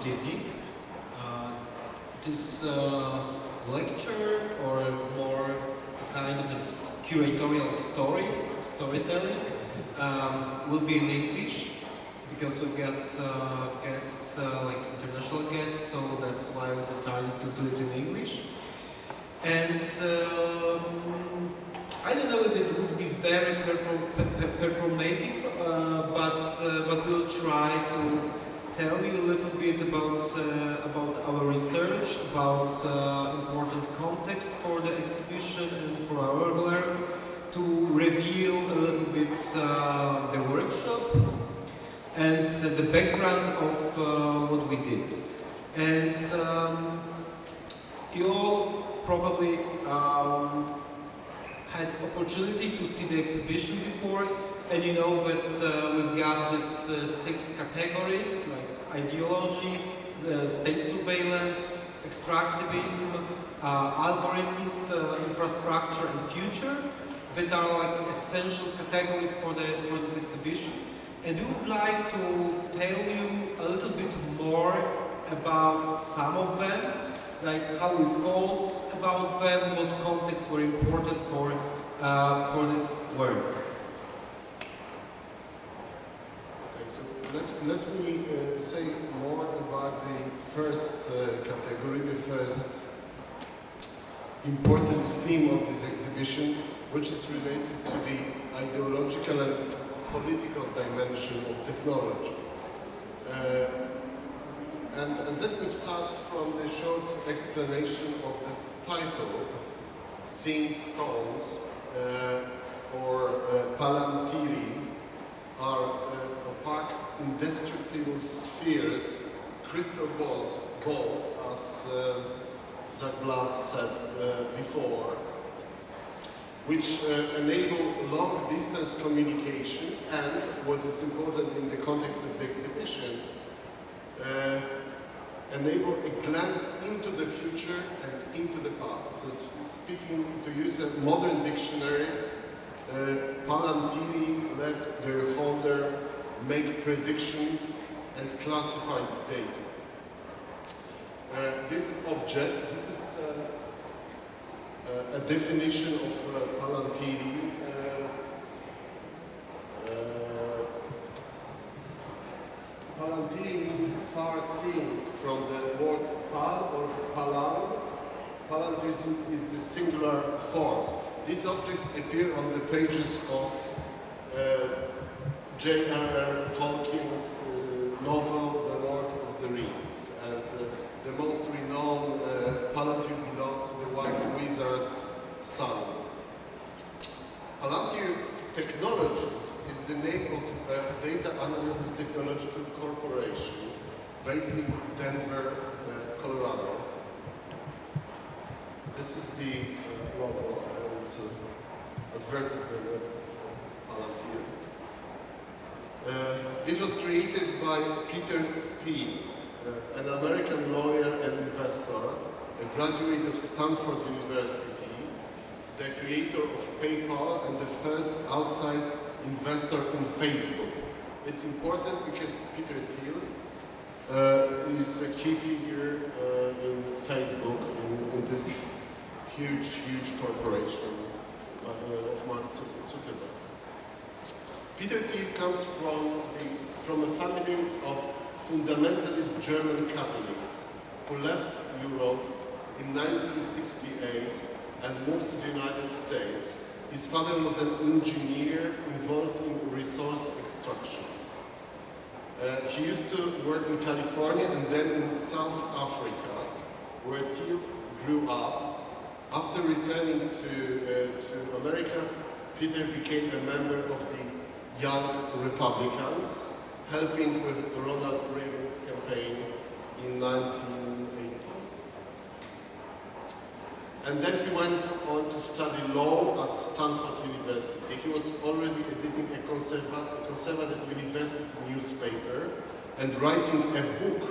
Good evening. This lecture, or more kind of a curatorial storytelling, will be in English because we've got guests, like international guests, so that's why we decided to do it in English. And I don't know if it would be very performative, but we'll try to tell you a little bit about our research, about important context for the exhibition and for our work, to reveal a little bit the workshop and the background of what we did. And you all probably had opportunity to see the exhibition before, and you know that we've got these 6 categories, like ideology, state surveillance, extractivism, algorithms, infrastructure, and future, that are like essential categories for this exhibition. And we would like to tell you a little bit more about some of them, like how we thought about them, what contexts were important for this work. Okay, so let me say more about the first category, the first important theme of this exhibition, which is related to the ideological and political dimension of technology. And let me start from the short explanation of the title, Seeing Stones, or Planetary, are opaque, indestructible spheres, crystal balls, as Zach Glass said before, which enable long-distance communication and, what is important in the context of the exhibition, enable a glance into the future and into the past. So speaking, to use a modern dictionary, Planetary let the holder make predictions and classify data. This object, this is a definition of Planetary. Planetary means far-seeing, from the word pal or palau. Planetarism is the singular thought. These objects appear on the pages of J.R.R. Tolkien's novel The Lord of the Rings. And the most renowned Planetary belonged to the White Wizard son. Planetary Technologies is the name of a data analysis technological corporation based in Denver, Colorado. This is the logo and advertisement of Planetary. It was created by Peter Thiel, an American lawyer and investor, a graduate of Stanford University, the creator of PayPal and the first outside investor in Facebook. It's important because Peter Thiel is a key figure in Facebook, in this huge corporation of Mark Zuckerberg. Peter Thiel comes from a family of fundamentalist German Catholics who left Europe in 1968 and moved to the United States. His father was an engineer involved in resource extraction. He used to work in California and then in South Africa, where Thiel grew up. After returning to America, Peter became a member of the Young Republicans, helping with Ronald Reagan's campaign in 1980. And then he went on to study law at Stanford University. He was already editing a conservative university newspaper and writing a book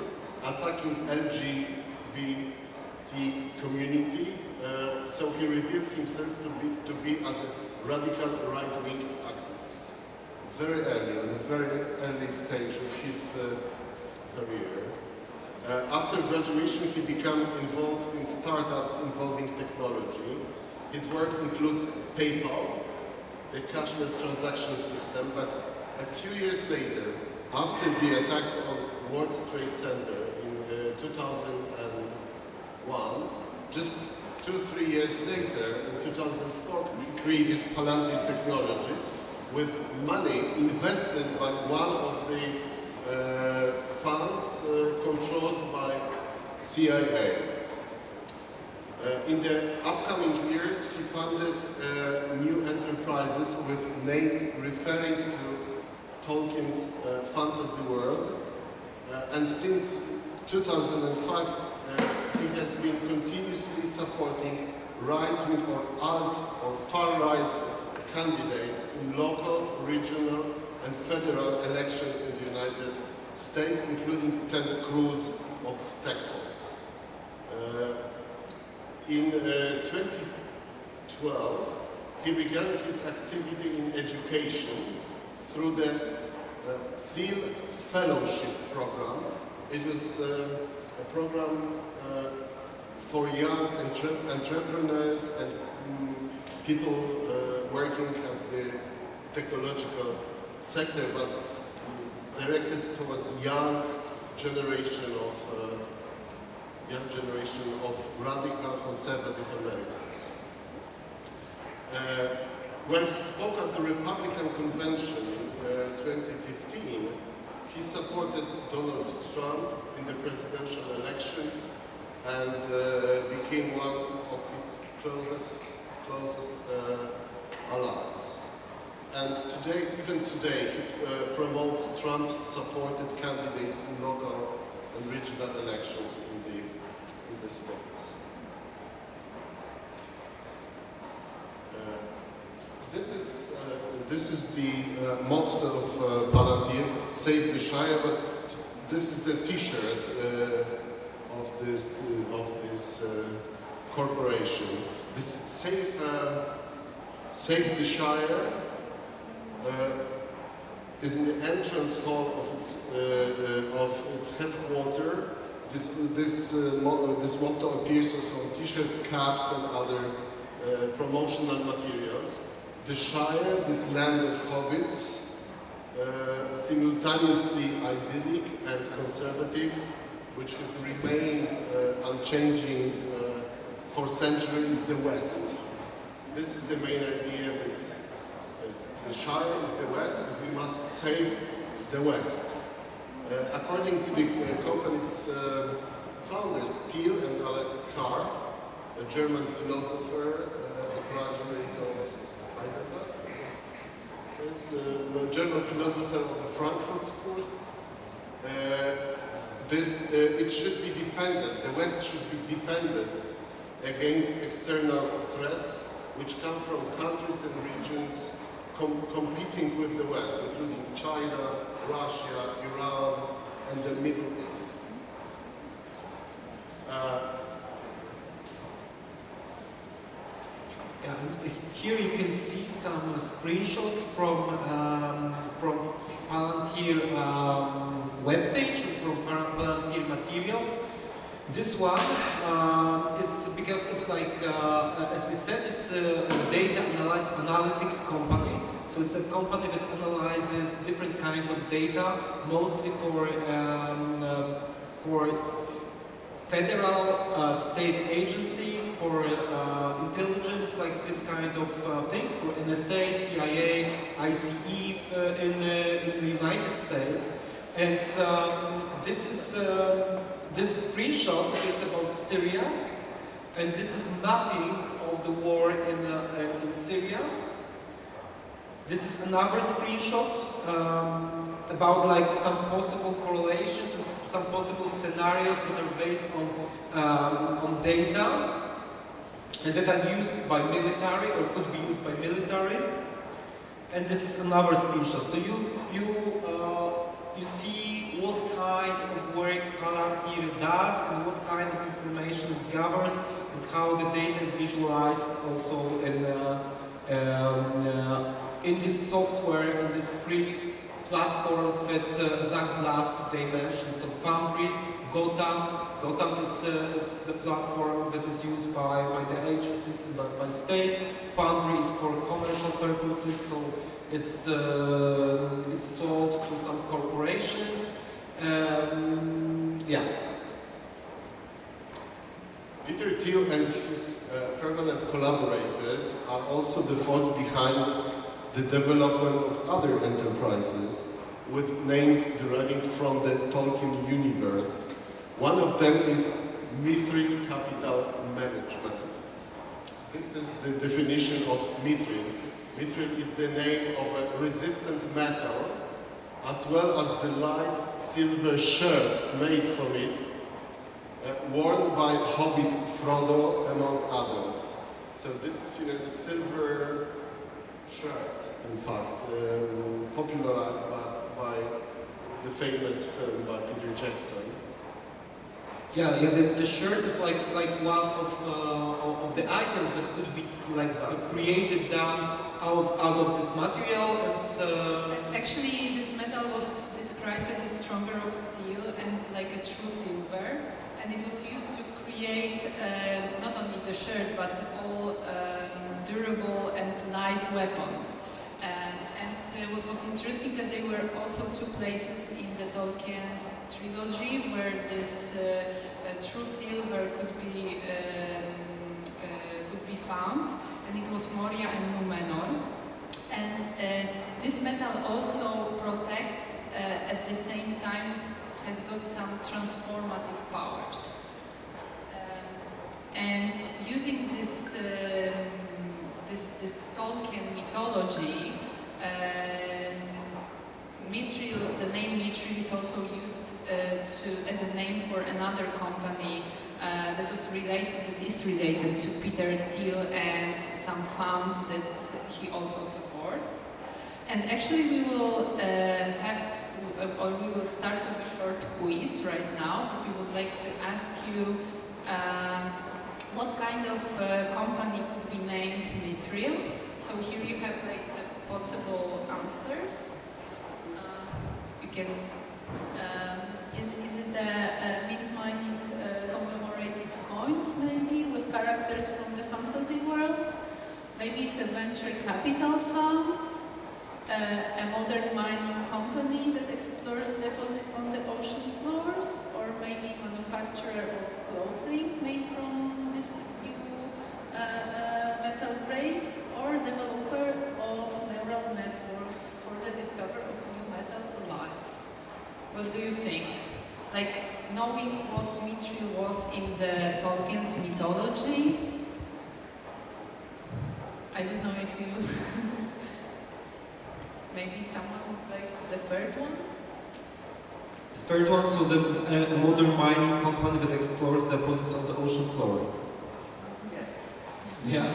attacking LGBT community. So he revealed himself to be as a radical right-wing activist. Very early, on the very early stage of his career. After graduation, he became involved in startups involving technology. His work includes PayPal, the cashless transaction system, but a few years later, after the attacks on World Trade Center in 2001, just 2-3 years later, in 2004, he created Planetary Technologies with money invested by one of the funds controlled by CIA. In the upcoming years, he funded new enterprises with names referring to Tolkien's fantasy world, and since 2005, he has been continuously supporting right-wing or alt or far-right candidates in local, regional, and federal elections in the United States, including Ted Cruz of Texas. In 2012, he began his activity in education through the Field Fellowship program. It was a program for young entrepreneurs and people working at the technological sector, but directed towards young generation of radical conservative Americans. When he spoke at the Republican convention in 2015, he supported Donald Trump in the presidential election and became one of his closest allies. And today, even today, he promotes Trump-supported candidates in local and regional elections in the States. This is the motto of Palantir, Save the Shire, but this is the T-shirt of this corporation. This Save the Shire is in the entrance hall of its headquarters. This motto appears also on T-shirts, caps, and other promotional materials. The Shire, this land of hobbits, simultaneously idyllic and conservative, which has remained unchanging for centuries, the West. This is the main idea that the Shire is the West and we must save the West. According to the company's founders, Thiel and Alex Carr, a German philosopher, a graduate of Heidelberg, is a German philosopher of the Frankfurt School. It should be defended, the West should be defended against external threats which come from countries and regions competing with the West, including China, Russia, Iran, and the Middle East. Yeah, and here you can see some screenshots from Palantir webpage and from Palantir materials. This one is because it's like, as we said, it's a data analytics company. So it's a company that analyzes different kinds of data, mostly for federal state agencies, for intelligence, like this kind of things, for NSA, CIA, ICE in the United States. And this screenshot is about Syria, and this is mapping of the war in Syria. This is another screenshot about like some possible correlations with some possible scenarios that are based on data and that are used by military or could be used by military. And this is another screenshot. So you see what kind of work Palantir does and what kind of information it gathers and how the data is visualized also in this software, in these free platforms that Zach Blast today mentioned. So Foundry, Gotham is the platform that is used by the agencies and by states. Foundry is for commercial purposes, so it's sold to some corporations. Yeah. Peter Thiel and his permanent collaborators are also the force behind the development of other enterprises with names deriving from the Tolkien universe. One of them is Mithril Capital Management. This is the definition of Mithril. Mithril is the name of a resistant metal, as well as the light silver shirt made from it, worn by Hobbit Frodo, among others. So this is, the silver shirt, in fact, popularized by the famous film by Peter Jackson. Yeah, the shirt is like one of the items that could be created down out of this material. And actually, this metal was described as a stronger of steel and like a true silver, and it was used to create not only the shirt but all durable and light weapons. And what was interesting that there were also two places in the Tolkien's trilogy where this true silver could be found, and it was Moria and Númenor. And this metal also protects, at the same time, has got some transformative powers. And using this Tolkien mythology, Mithril, the name Mithril is also used as a name for another company that is related to Peter Thiel and some funds that he also supports. And actually we will we will start with a short quiz right now, but we would like to ask you what kind of company could be named Mithril. So here you have like the possible answers. You can, is it the mint mining commemorative coins maybe with characters from the fantasy world? Maybe it's a venture capital funds, a modern mining company that explores deposit on the ocean floors, or maybe manufacturer of clothing made from this new metal grades, or developer of neural networks for the discovery of new metal alloys. What do you think? Like, knowing what Mithril was in the Tolkien's mythology, I don't know if you... Maybe someone would like to the third one? the third one, so the modern mining company that explores deposits on the ocean floor. Yes. Yeah.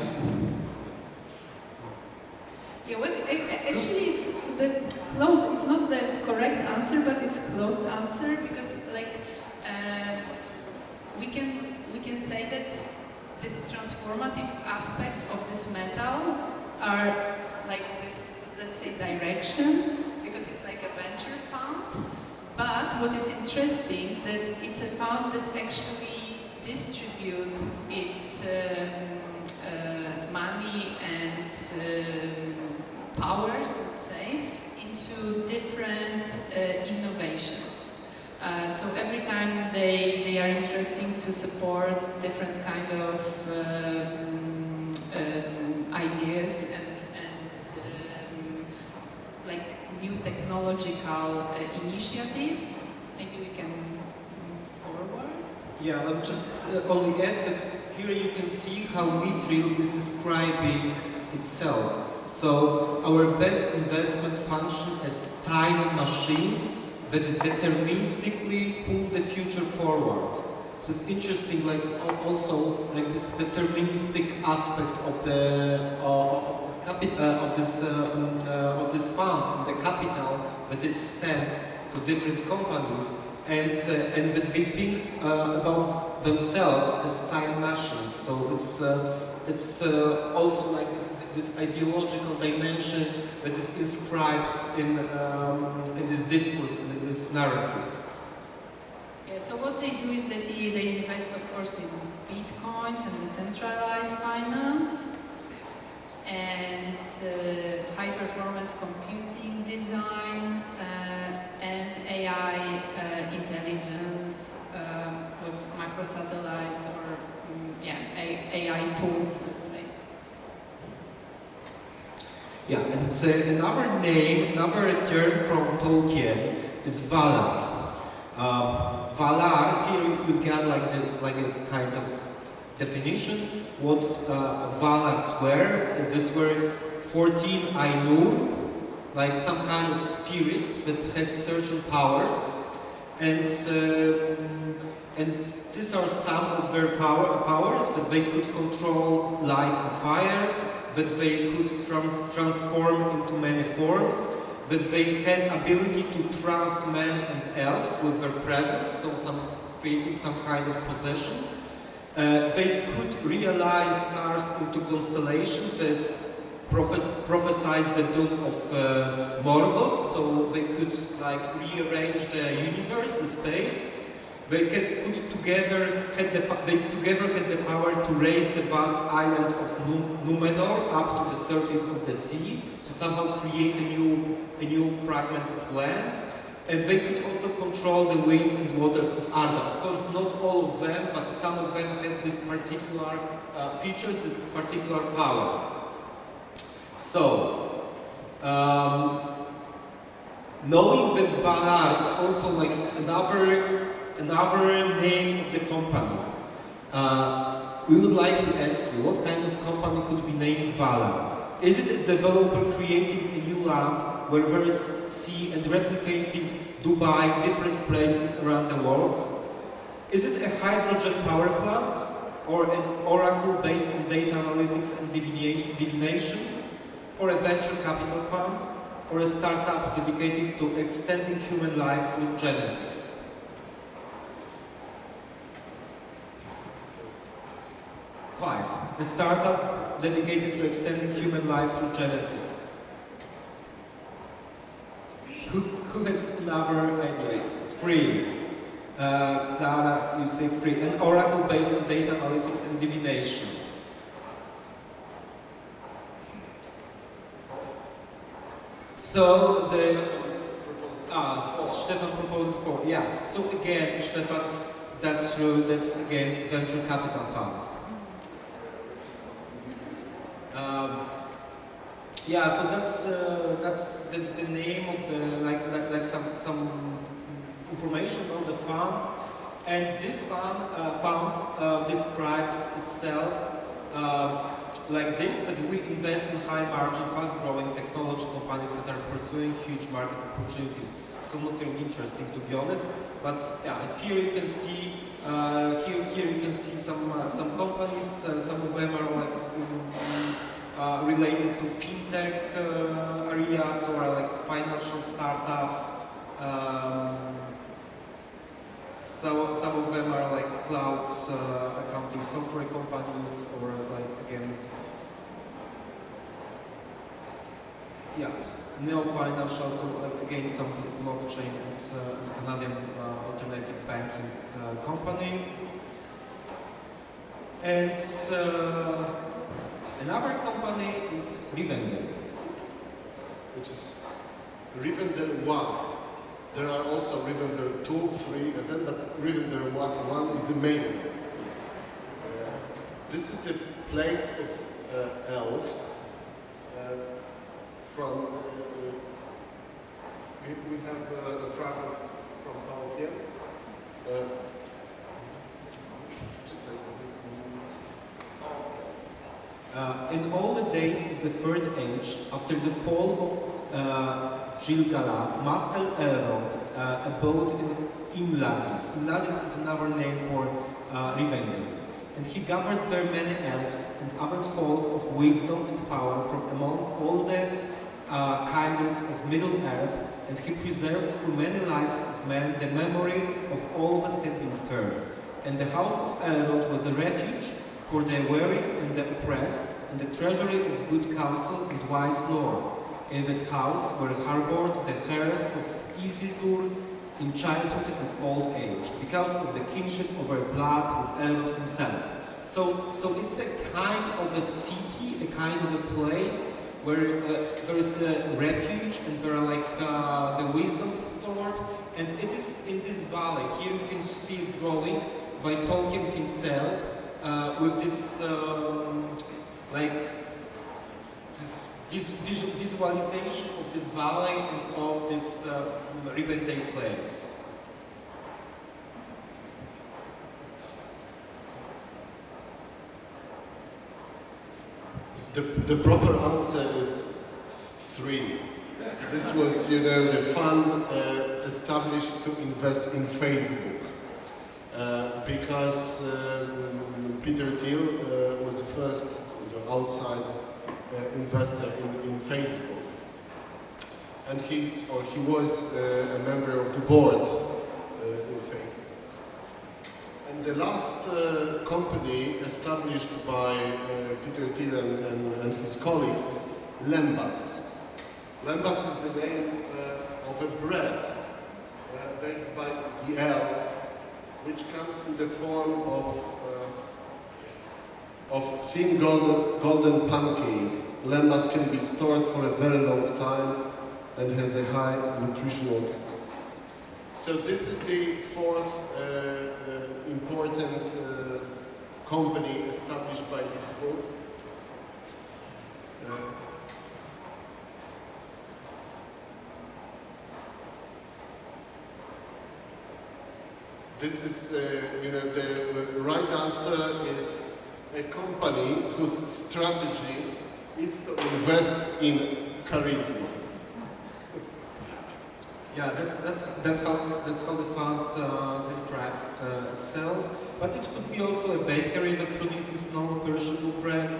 Yeah, well, actually it's the close. It's not the correct answer, but it's close answer because, like, we can say that this transformative aspects of this metal are like this, let's say, direction, because it's like a venture fund. But what is interesting that it's a fund that actually distribute its money and powers, let's say, into different innovations. So every time they are interested to support different kind of ideas and like new technological initiatives. Maybe we can move forward. Yeah, let me just only add that here you can see how Mithril is describing itself. So our best investment function as time machines that deterministically pull the future forward. So it's interesting, like also like this deterministic aspect of this fund, the capital that is sent to different companies, and that they think about themselves as time machines. So it's also like this ideological dimension that is inscribed in this discourse, in this narrative. Yeah, so what they do is that they invest, of course, in bitcoins and decentralized finance and high-performance computing design and AI intelligence with microsatellites or AI tools, let's say. Yeah, and another term from Tolkien is Valar. Valar, here we've got like a kind of definition what Valars were. These were 14 Ainur, like some kind of spirits that had certain powers, and these are some of their powers, that they could control light and fire, that they could transform into many forms, that they had ability to trans men and elves with their presence, so creating some kind of possession. They could realize stars into constellations that prophesied the doom of Morgoth, so they could like rearrange the universe, the space. They together had the power to raise the vast island of Númenor up to the surface of the sea, so somehow create a new fragment of land. And they could also control the winds and waters of Arda. Of course, not all of them, but some of them had these particular features, these particular powers. So, knowing that Valar is also like another name of the company, we would like to ask you, what kind of company could be named Valar? Is it a developer creating a new land where there is sea and replicating Dubai, different places around the world? Is it a hydrogen power plant? Or an oracle based on data analytics and divination? Or a venture capital fund? Or a startup dedicated to extending human life through genetics? Five, a startup dedicated to extending human life through genetics. Who has another idea? Three. Clara, you say three. An oracle based on data analytics and divination. So Stefan proposes four. Yeah. So again, Stefan, that's true. That's again venture capital fund. Yeah, so that's the name of the like some information on the fund, and this fund describes itself like this: that we invest in high margin, fast growing technology companies that are pursuing huge market opportunities. So nothing interesting, to be honest. But yeah, here you can see some companies. Some of them are like related to fintech areas or like financial startups. Some of them are like cloud accounting software companies, or like again, yeah, neo-financial, so again some blockchain and Canadian alternative banking company. And another company is Rivendell, which is Rivendell 1. There are also Rivendell 2, 3, and then that Rivendell 1 is the main one. This is the place of elves. We have a fragment from Tolkien. In all the days of the Third Age, after the fall of Gil-galad, Master Elrond abode in Imladris. Imladris is another name for Rivendell. And he gathered there many elves and other folk of wisdom and power from among all the kindreds of Middle-earth, and he preserved through many lives of men the memory of all that had been fair. And the house of Elrond was a refuge for the weary and the oppressed, and the treasury of good counsel and wise lore. In that house were harbored the heirs of Isildur, in childhood and old age, because of the kinship of her blood with Elrond himself. So it's a kind of a city, a kind of a place where there is a refuge and where the wisdom is stored, and it is in this valley. Here you can see it growing by Tolkien himself with this this visualization of this valley and of this Rivendell place. The proper answer is 3. This was, the fund established to invest in Facebook because Peter Thiel was the first outside investor in Facebook, and he was a member of the board in Facebook. And the last company established by Peter Thiel and his colleagues is Lembas. Lembas is the name of a bread baked by the elves, which comes in the form of thin golden pancakes. Lembas can be stored for a very long time and has a high nutritional capacity. So this is the 4th important company established by this group. This is, the right answer is a company whose strategy is to invest in charisma. Yeah, that's how the fund describes itself. But it could be also a bakery that produces non-perishable bread,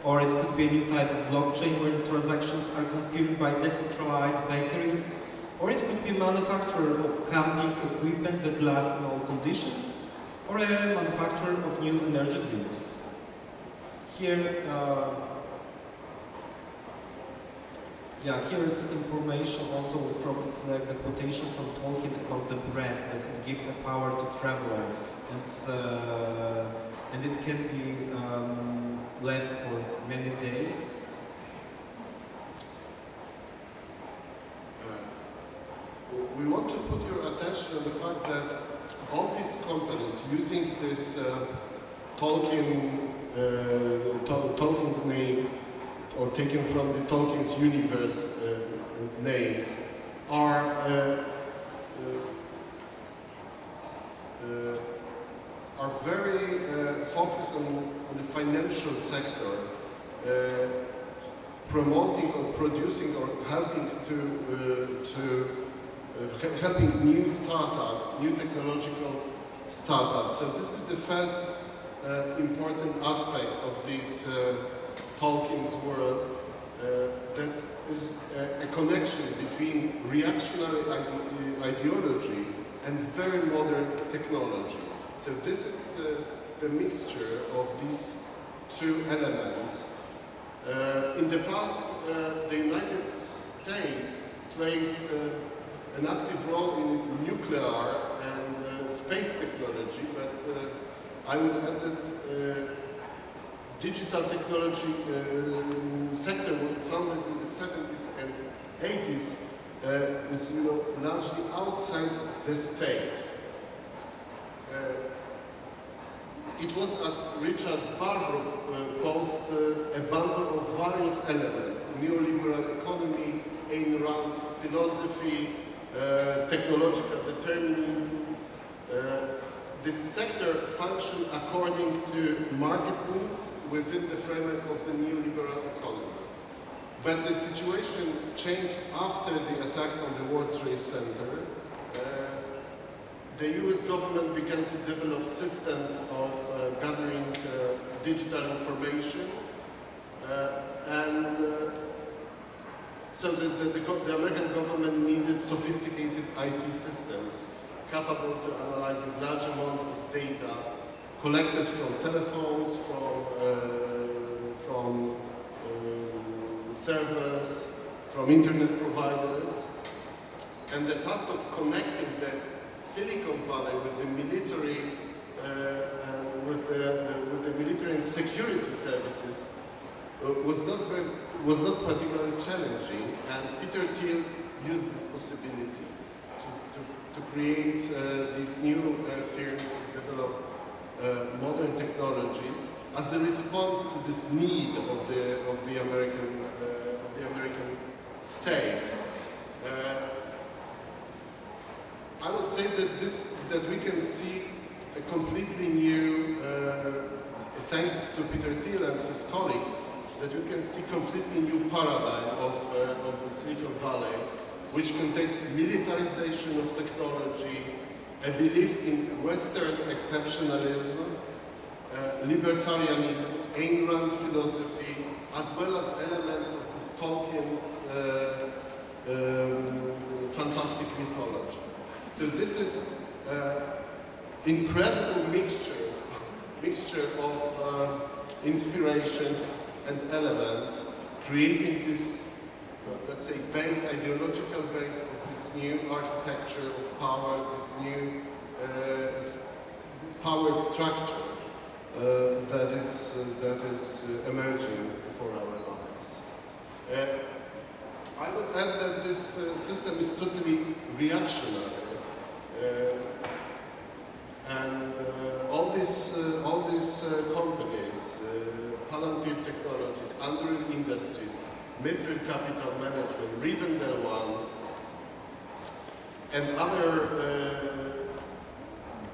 or it could be a new type of blockchain where transactions are confirmed by decentralized bakeries, or it could be a manufacturer of camping equipment that lasts in all conditions, or a manufacturer of new energy drinks. Here, here is information also from the quotation from Tolkien about the bread, that it gives a power to traveler, and it can be left for many days. We want to put your attention on the fact that all these companies using this Tolkien's name, or taken from the Tolkien's universe names, are very focused on the financial sector, promoting or producing or helping helping new startups, new technological startups. So this is the first important aspect of this Tolkien's world, that is a connection between reactionary ideology and very modern technology. So this is the mixture of these two elements. In the past, the United States plays an active role in nuclear and space technology, but I would add that digital technology sector was founded in the 70s and 80s, was largely outside the state. It was, as Richard Barbrook posed, a bundle of various elements: neoliberal economy, Ayn Rand philosophy, technological determinism. This sector functioned according to market needs within the framework of the neoliberal economy. But the situation changed after the attacks on the World Trade Center. The US government began to develop systems of gathering digital information, so the American government needed sophisticated IT systems capable to analyzing large amount of data collected from telephones, from servers, from internet providers. And the task of connecting the Silicon Valley with the military, with the military and security services was not particularly challenging. And Peter Thiel used this possibility to create these new firms to develop modern technologies as a response to this need of the American state. I would say that we can see a completely new, thanks to Peter Thiel and his colleagues, that we can see completely new paradigm of the Silicon Valley, which contains militarization of technology, a belief in Western exceptionalism, libertarianism, Ayn Rand philosophy, as well as elements of this Tolkien's fantastic mythology. So this is incredible mixture of inspirations and elements, creating this, let's say, ideological base of this new architecture of power, this new power structure that is emerging before our eyes. I would add that this system is totally reactionary, and all these companies, Palantir Technologies, Anduril Industries, Mithril Capital Management, Rivendell One, and other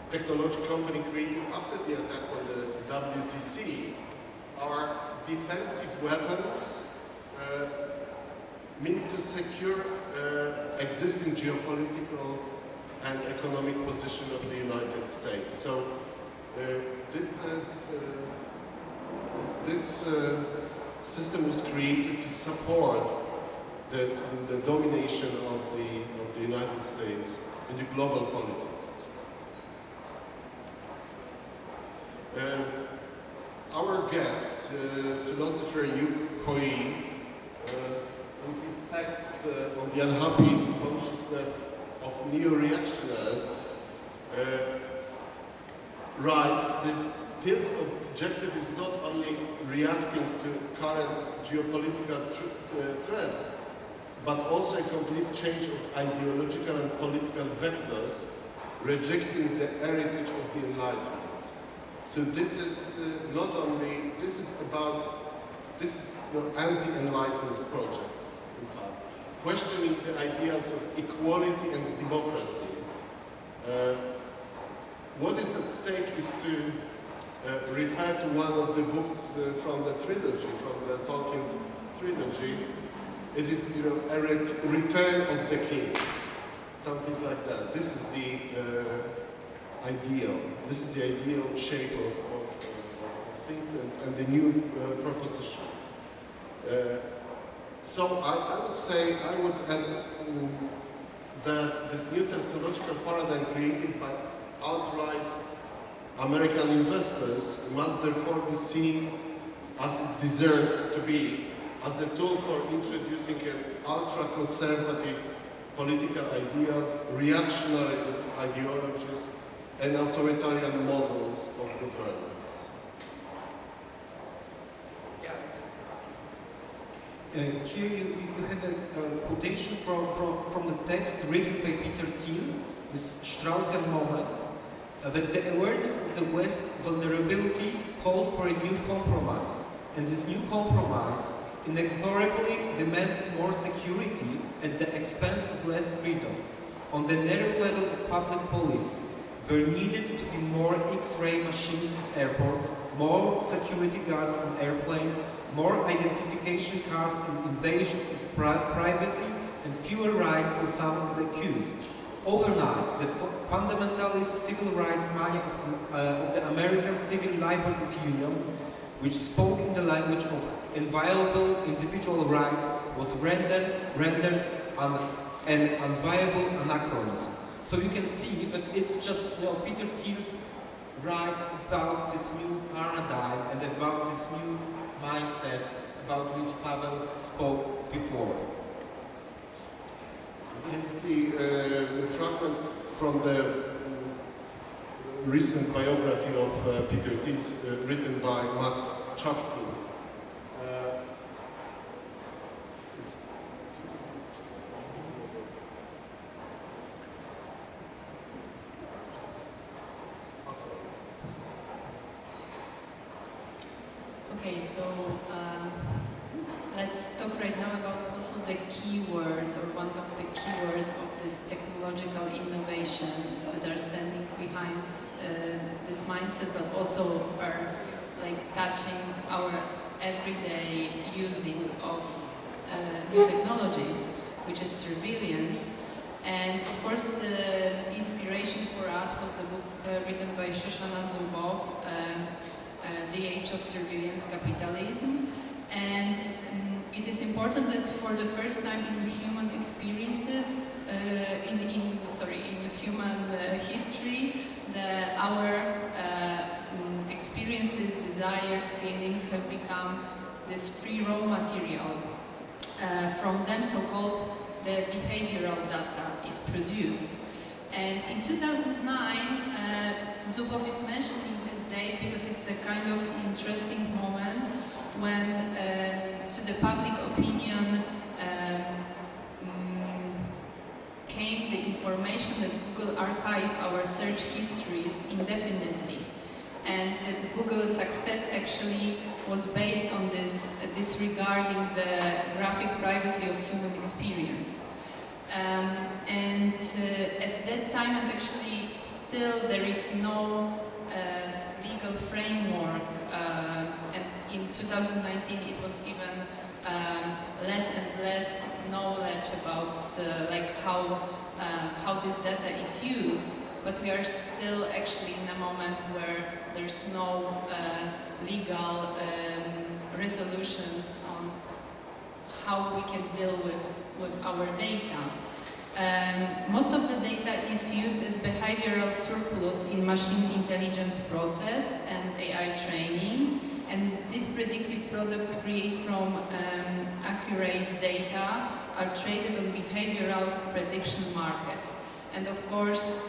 technology company created after the attacks on the WTC are defensive weapons meant to secure existing geopolitical and economic position of the United States. So this system was created to support the domination of the United States in the global politics. Our guest, philosopher Yu Hoi, in his text on the unhappy consciousness of neo-reactionaries, writes that Thiel's objective is not only reacting to current geopolitical threats, but also a complete change of ideological and political vectors, rejecting the heritage of the Enlightenment. So this is not only, this is an anti-Enlightenment project, in fact, questioning the ideals of equality and democracy. What is at stake is to refer to one of the books from the trilogy, from the Tolkien's trilogy. It is, a return of the king, something like that. This is the ideal. This is the ideal shape of things and the new proposition. So I would say, I would add that this new technological paradigm created by outright American investors must therefore be seen as it deserves to be, as a tool for introducing an ultra-conservative political ideas, reactionary ideologies, and authoritarian models of governance. Here you have a quotation from the text written by Peter Thiel, this Straussian moment, that the awareness of the West's vulnerability called for a new compromise, and this new compromise inexorably demanded more security at the expense of less freedom. On the narrow level of public policy, there needed to be more X-ray machines at airports, more security guards on airplanes, more identification cards and invasions of privacy, and fewer rights for some of the accused. Overnight, the fundamentalist civil rights mania of the American Civil Liberties Union, which spoke in the language of inviolable individual rights, was rendered an unviable anachronism. So you can see that it's just Peter Thiel's writes about this new paradigm and about this new mindset about which Paweł spoke before. the fragment from the recent biography of Peter Thiel, written by Max Czapkin. Okay, so let's talk right now about also the keyword, or one of the keywords of these technological innovations that are standing behind this mindset, but also are like touching our everyday using of new technologies, which is surveillance. And of course, the inspiration for us was the book written by Shoshana Zuboff, The Age of Surveillance Capitalism. And it is important that for the first time in human experiences, in human history, our experiences, desires, feelings have become this free raw material. From them, so-called the behavioral data is produced. And in 2009, Zuboff is mentioning this date because it's a kind of interesting moment when to the public opinion came the information that Google archive our search histories indefinitely, and that Google's success actually was based on this disregarding the graphic privacy of human experience. At that time, and actually still, there is no legal framework, and in 2019 it was even less and less knowledge about like how this data is used, but we are still actually in a moment where there's no legal resolutions on how we can deal with our data. Most of the data is used as behavioral surplus in machine intelligence process and AI training, and these predictive products created from accurate data are traded on behavioral prediction markets. And of course,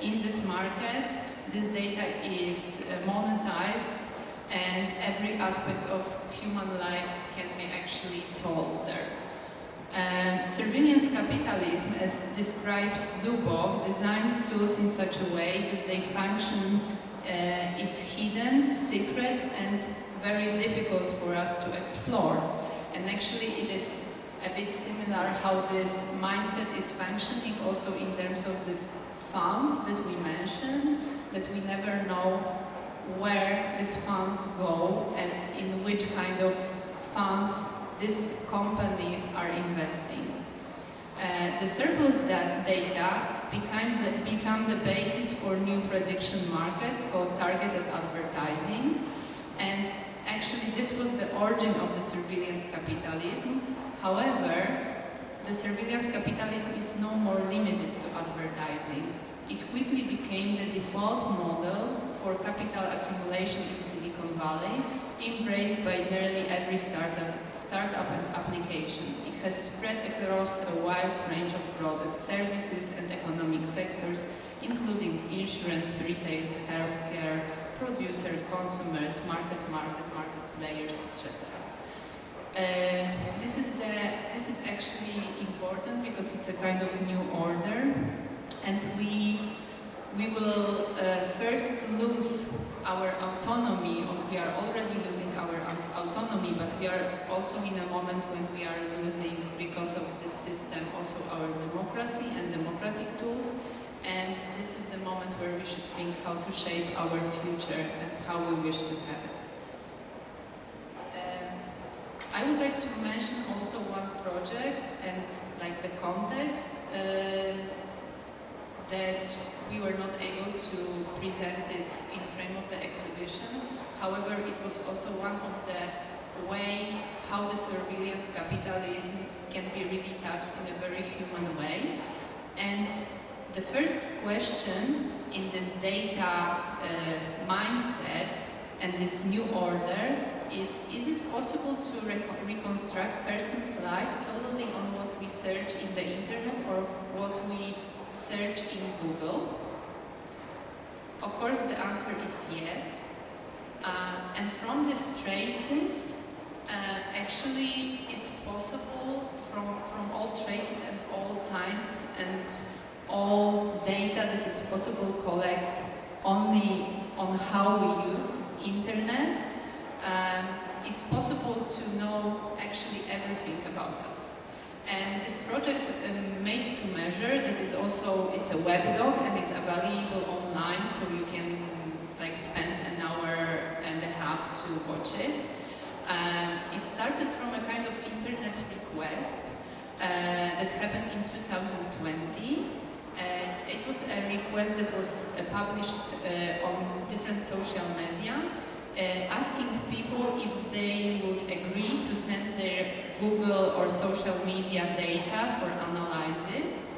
in these markets, this data is monetized, and every aspect of human life can be actually sold there. Surveillance capitalism, as describes Zuboff, designs tools in such a way that their function is hidden, secret, and very difficult for us to explore. And actually it is a bit similar how this mindset is functioning also in terms of these funds that we mentioned, that we never know where these funds go and in which kind of funds these companies are investing. The surplus data become the basis for new prediction markets called targeted advertising, and actually this was the origin of the surveillance capitalism. However, the surveillance capitalism is no more limited to advertising. It quickly became the default model for capital accumulation in Silicon Valley, embraced by nearly every startup and application. It has spread across a wide range of products, services, and economic sectors, including insurance, retail, healthcare, producer, consumers, market players, etc. This is actually important because it's a kind of new order, and we will first lose our autonomy, or we are already losing our autonomy, but we are also in a moment when we are losing, because of this system, also our democracy and democratic tools. And this is the moment where we should think how to shape our future and how we wish to have it. I would like to mention also one project and like the context that we were not able to present it in frame of the exhibition. However, it was also one of the way how the surveillance capitalism can be really touched in a very human way. And the first question in this data mindset and this new order is it possible to reconstruct persons' lives solely on what we search in the internet or what we search in Google? Of course, the answer is yes. And from these traces, actually, it's possible from all traces and all signs and all data that it's possible to collect only on how we use internet. It's possible to know actually everything about us. And this project made to measure that it's a web doc and it's available online, so you can like spend an hour and a half to watch it. It started from a kind of internet request that happened in 2020. It was a request that was published on different social media, asking people if they would agree to send their Google or social media data for analysis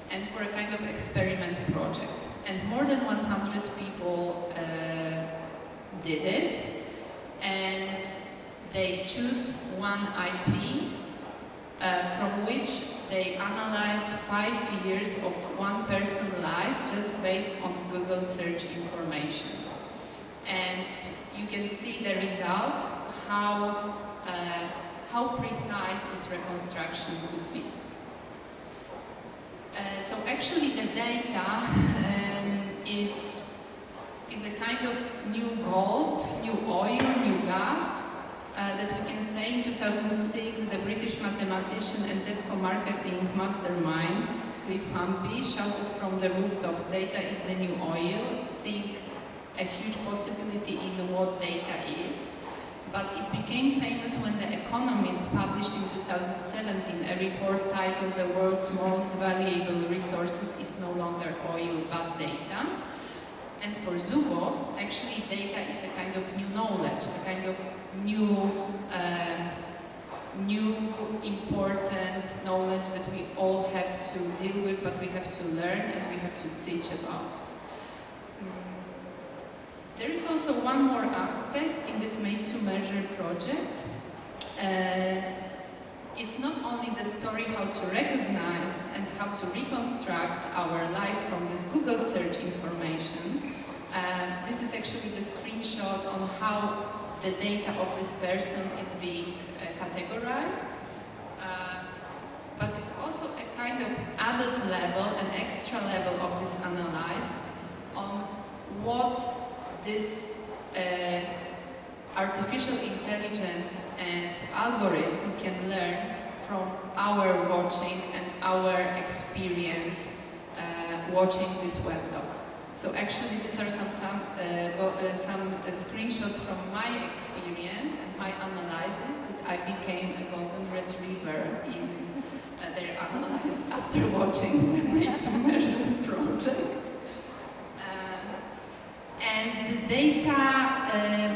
and for a kind of experiment project. And more than 100 people did it, and they choose one IP from which they analyzed 5 years of one person's life just based on Google search information. And you can see the result, how precise this reconstruction could be. So actually the data is a kind of new gold, new oil, new gas, that we can say in 2006 the British mathematician and Tesco marketing mastermind Cliff Humpy shouted from the rooftops, data is the new oil, seeing a huge possibility in what data is. But it became famous when The Economist published in 2017 a report titled "The world's most valuable resources is no longer oil but data." And for Zuboff, actually data is a kind of new knowledge, a kind of new important knowledge that we all have to deal with, but we have to learn and we have to teach about. There is also one more aspect in this made-to-measure project. It's not only the story how to recognize and how to reconstruct our life from this Google search information. This is actually the screenshot on how the data of this person is being categorized. But it's also a kind of added level, an extra level of this analyze on what this artificial intelligence and algorithm can learn from our watching and our experience watching this web doc. So actually these are some screenshots from my experience and my analysis that I became a golden retriever in their analysis after watching the made-to-measure project. And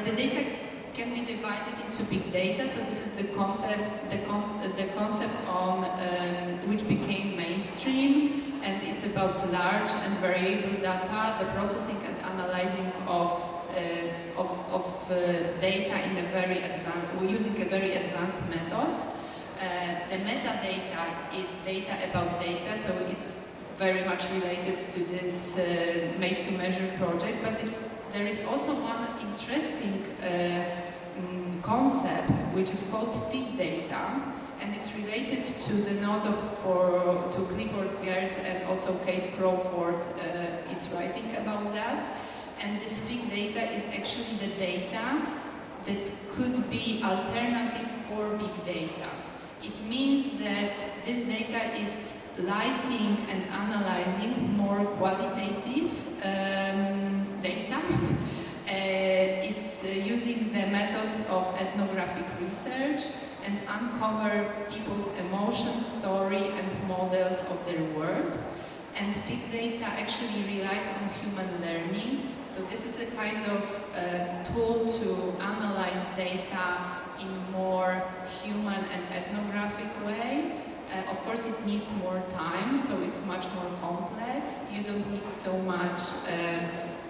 the data can be divided into big data. So this is the concept on which became mainstream, and it's about large and variable data, the processing and analyzing of data in a very advanced, using a very advanced methods. The metadata is data about data, so it's very much related to this made-to-measure project, but there is also one interesting concept which is called feed data, and it's related to the note to Clifford Geertz, and also Kate Crawford is writing about that. And this feed data is actually the data that could be alternative for big data. It means that this data is lighting and analyzing more qualitative data. It's using the methods of ethnographic research and uncover people's emotions, story and models of their world. And big data actually relies on human learning. So this is a kind of tool to analyze data in more human and ethnographic way. Of course it needs more time, so it's much more complex. You don't need so much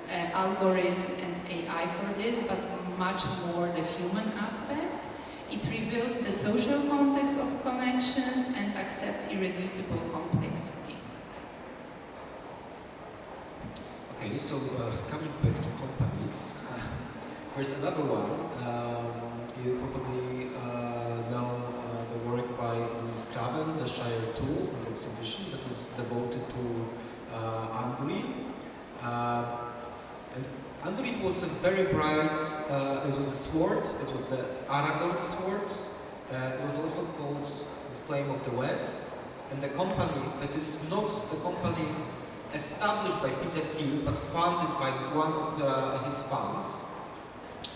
algorithms and AI for this, but much more the human aspect. It reveals the social context of connections and accepts irreducible complexity. Okay, so coming back to companies, there's another one. You probably know the work by Louis Craven, the Shire tool, an exhibition that is devoted to Android. And Android was a very bright, it was a sword, it was the Aragorn sword. It was also called the Flame of the West. And the company that is not the company established by Peter Thiel, but funded by one of his funds,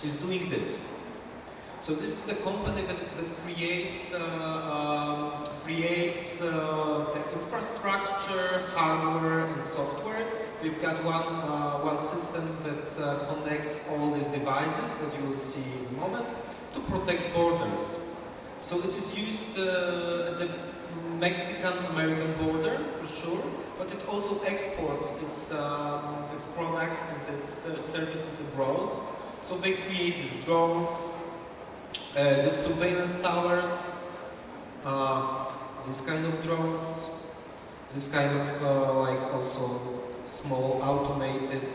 is doing this. So this is the company that creates the infrastructure, hardware and software. We've got one system that connects all these devices that you will see in a moment to protect borders. So it is used at the Mexican-American border for sure, but it also exports its products and its services abroad. So they create these drones, these surveillance towers, these kind of drones, this kind of like also small automated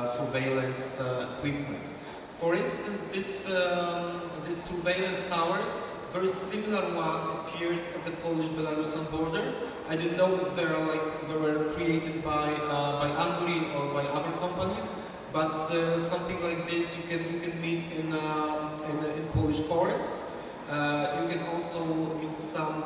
surveillance equipment. For instance, this surveillance towers, very similar one appeared at the Polish-Belarusian border. I didn't know if they were created by Android or by other companies, but something like this you can meet in Polish forests. You can also meet some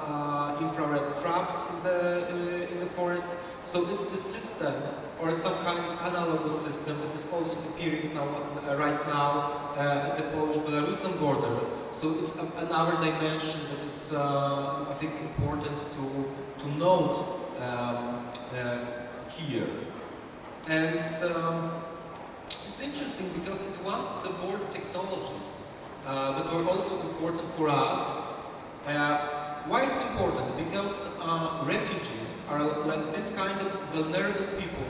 infrared traps in the forest. So it's the system or some kind of analogous system that is also appearing right now at the Polish-Belarusian border. So it's another dimension that is, I think, important to note here. And it's interesting because it's one of the border technologies that were also important for us. Why it's important? Because refugees are like this kind of vulnerable people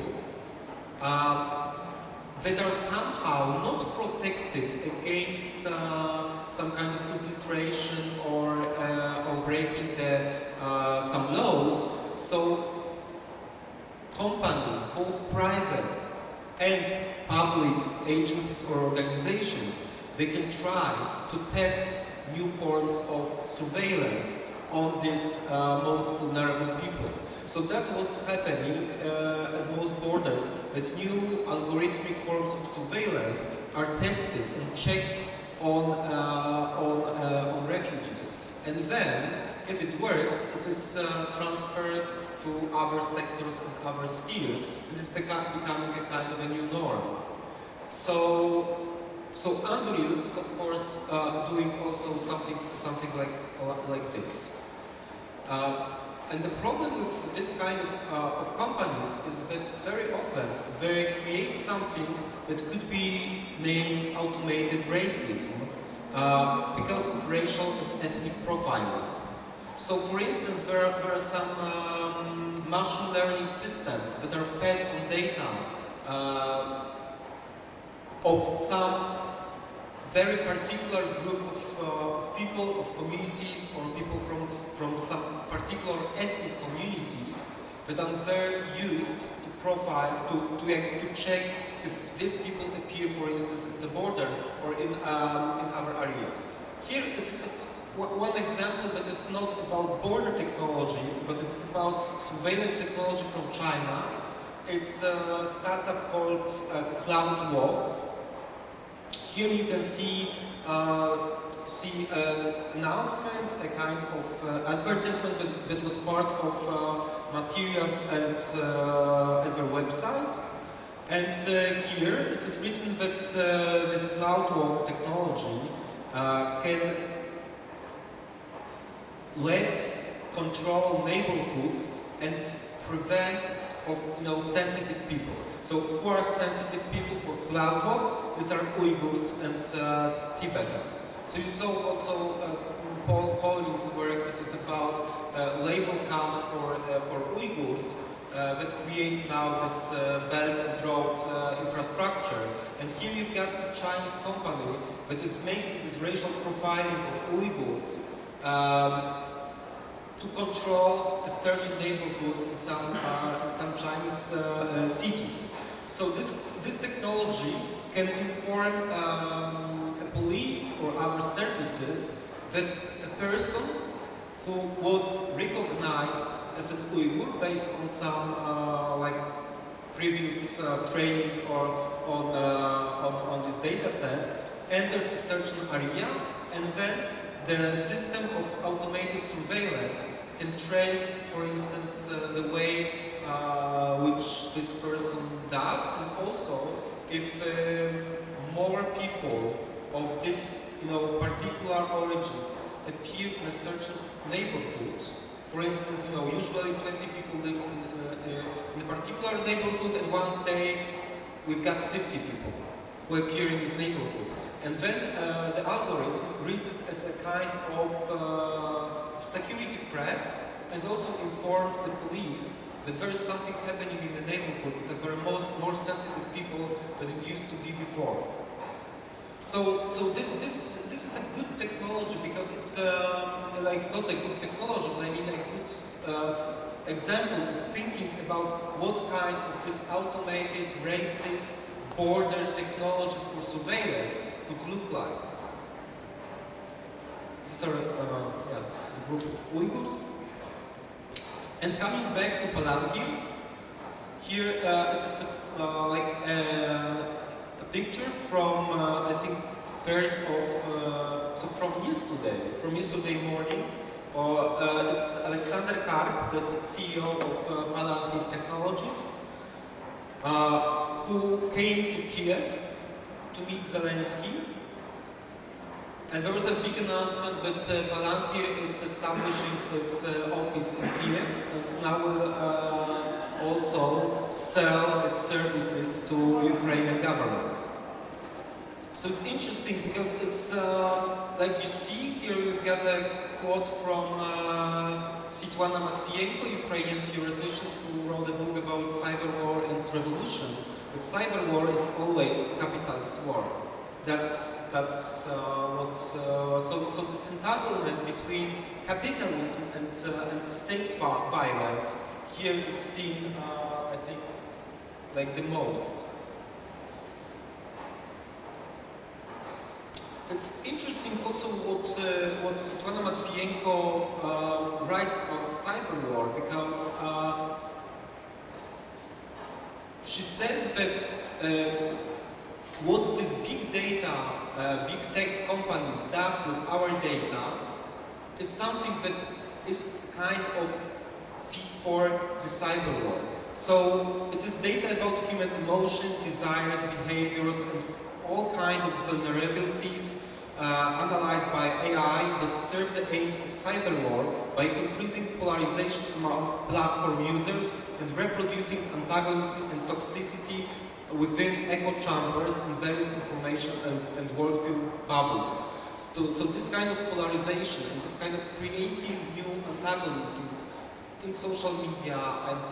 that are somehow not protected against some kind of infiltration or breaking some laws. So companies, both private and public agencies or organizations, they can try to test new forms of surveillance on these most vulnerable people. So that's what's happening at most borders, that new algorithmic forms of surveillance are tested and checked on refugees. And then, if it works, it is transferred to other sectors and other spheres. It is becoming a kind of a new norm. So Unreal is of course doing also something like this. And the problem with this kind of companies is that very often they create something that could be named automated racism because of racial and ethnic profiling. So for instance, there are some machine learning systems that are fed on data of some very particular group of people, of communities, or people from some particular ethnic communities that are very used to profile, to check if these people appear, for instance, at the border or in other areas. Here it is one example that is not about border technology, but it's about surveillance technology from China. It's a startup called CloudWalk. Here you can see an announcement, a kind of advertisement that was part of materials and their website. And here it is written that this CloudWalk technology can control neighborhoods and prevent of sensitive people. So who are sensitive people for CloudWalk? These are Uyghurs and Tibetans. So you saw also Paul Collins' work that is about labor camps for Uyghurs that create now this Belt and Road infrastructure. And here you've got the Chinese company that is making this racial profiling of Uyghurs to control the certain neighborhoods in some Chinese cities. So this technology can inform a police or other services that a person who was recognized as an Uyghur based on some like previous training or on these data sets enters a certain area, and then the system of automated surveillance can trace, for instance, the way which this person does, and also if more people of this, particular origins appear in a certain neighborhood. For instance, usually 20 people live in a particular neighborhood, and one day we've got 50 people who appear in this neighborhood. And then the algorithm reads it as a kind of security threat, and also informs the police that there is something happening in the neighborhood because there are more sensitive people than it used to be before. So this is a good technology because it, not a good technology, but I mean a good example of thinking about what kind of this automated, racist, border technologies for surveillance could look like. These are this group of Uyghurs. And coming back to Palantir, here it is a picture from I think 3rd of from yesterday morning. It's Alexander Karp, the CEO of Palantir Technologies, who came to Kiev to meet Zelensky. And there was a big announcement that Palantir is establishing its office in Kiev and now will also sell its services to Ukrainian government. So it's interesting because it's like you see here we've got a quote from Svetlana Matvienko, Ukrainian theoretician who wrote a book about cyber war and revolution. But cyber war is always a capitalist war. That's what. So this entanglement between capitalism and state violence here is seen, I think, like the most. It's interesting also what Svetlana Matvienko writes about cyber war, because she says that what this big data, big tech companies does with our data is something that is kind of fit for the cyber war. So it is data about human emotions, desires, behaviors, and all kinds of vulnerabilities analyzed by AI that serve the aims of cyber war by increasing polarization among platform users and reproducing antagonism and toxicity within echo chambers and various information and worldview bubbles. So this kind of polarization and this kind of creating new antagonisms in social media and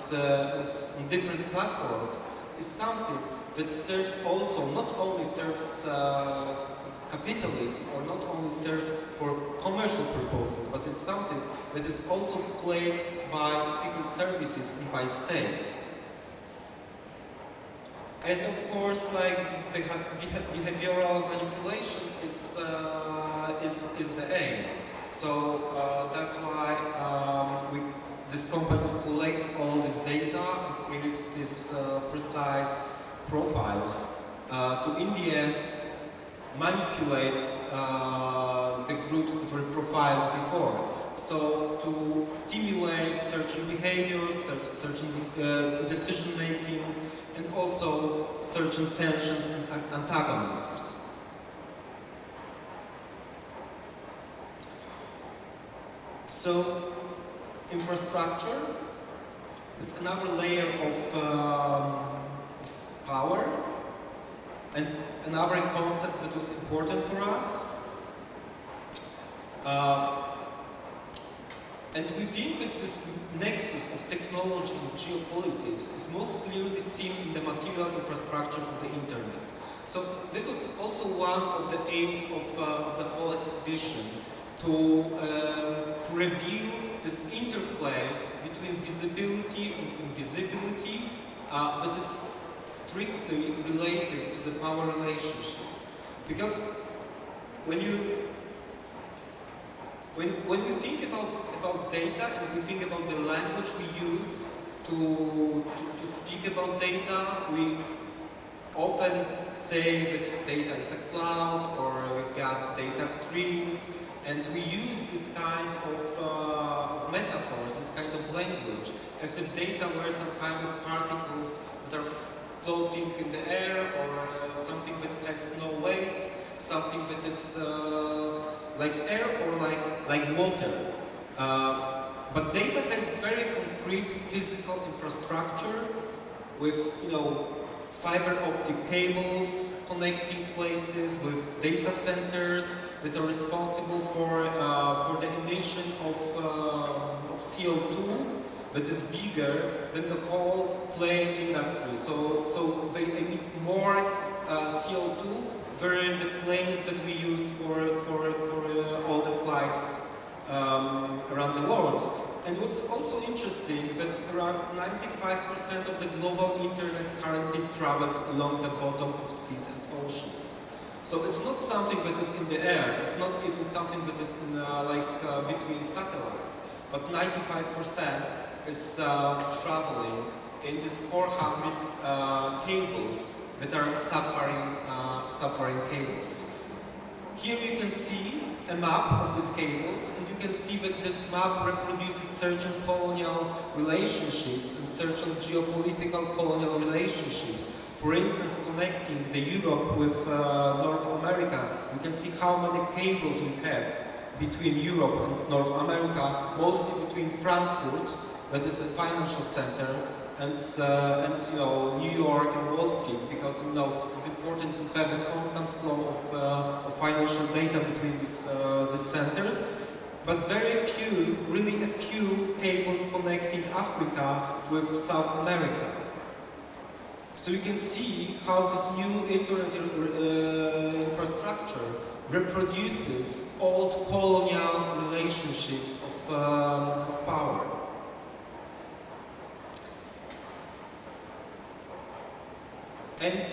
on different platforms is something that serves also, not only serves capitalism or not only serves for commercial purposes, but it's something that is also played by secret services and by states. And of course, like this behavioral manipulation is the aim. So that's why these companies collect all this data and creates these precise profiles to, in the end, manipulate the groups that were profiled before. So to stimulate certain behaviors, certain decision making, and also certain tensions and antagonisms. So infrastructure is another layer of power, and another concept that was important for us. And we think that this nexus of technology and geopolitics is most clearly seen in the material infrastructure of the internet. So that was also one of the aims of the whole exhibition, to reveal this interplay between visibility and invisibility that is strictly related to the power relationships. Because when you think about data and we think about the language we use to speak about data, we often say that data is a cloud, or we've got data streams, and we use this kind of metaphors, this kind of language, as if data were some kind of particles that are floating in the air, or something that has no weight, something that is like air or like water. But data has very concrete physical infrastructure with, fiber optic cables connecting places, with data centers that are responsible for the emission of CO2 that is bigger than the whole plane industry. So they emit more CO2 than the planes that we use for all the flights around the world. And what's also interesting, that around 95% of the global internet currently travels along the bottom of seas and oceans. So it's not something that is in the air, it's not even something that is in, between satellites, but 95% is traveling in these 400 cables that are submarine cables. Here you can see a map of these cables, and you can see that this map reproduces certain colonial relationships and certain geopolitical colonial relationships. For instance, connecting the Europe with North America, you can see how many cables we have between Europe and North America, mostly between Frankfurt, that is a financial center, and New York and Wall Street, because it's important to have a constant flow of financial data between these centers. But very few, really a few cables connecting Africa with South America. So you can see how this new internet infrastructure reproduces old colonial relationships of power. And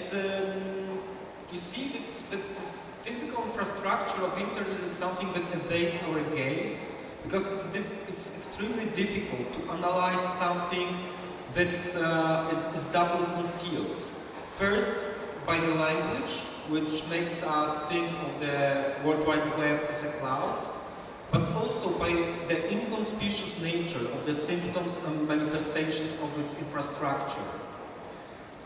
you see that this physical infrastructure of internet is something that evades our gaze, because it's extremely difficult to analyze something that is doubly concealed. First, by the language, which makes us think of the World Wide Web as a cloud, but also by the inconspicuous nature of the symptoms and manifestations of its infrastructure.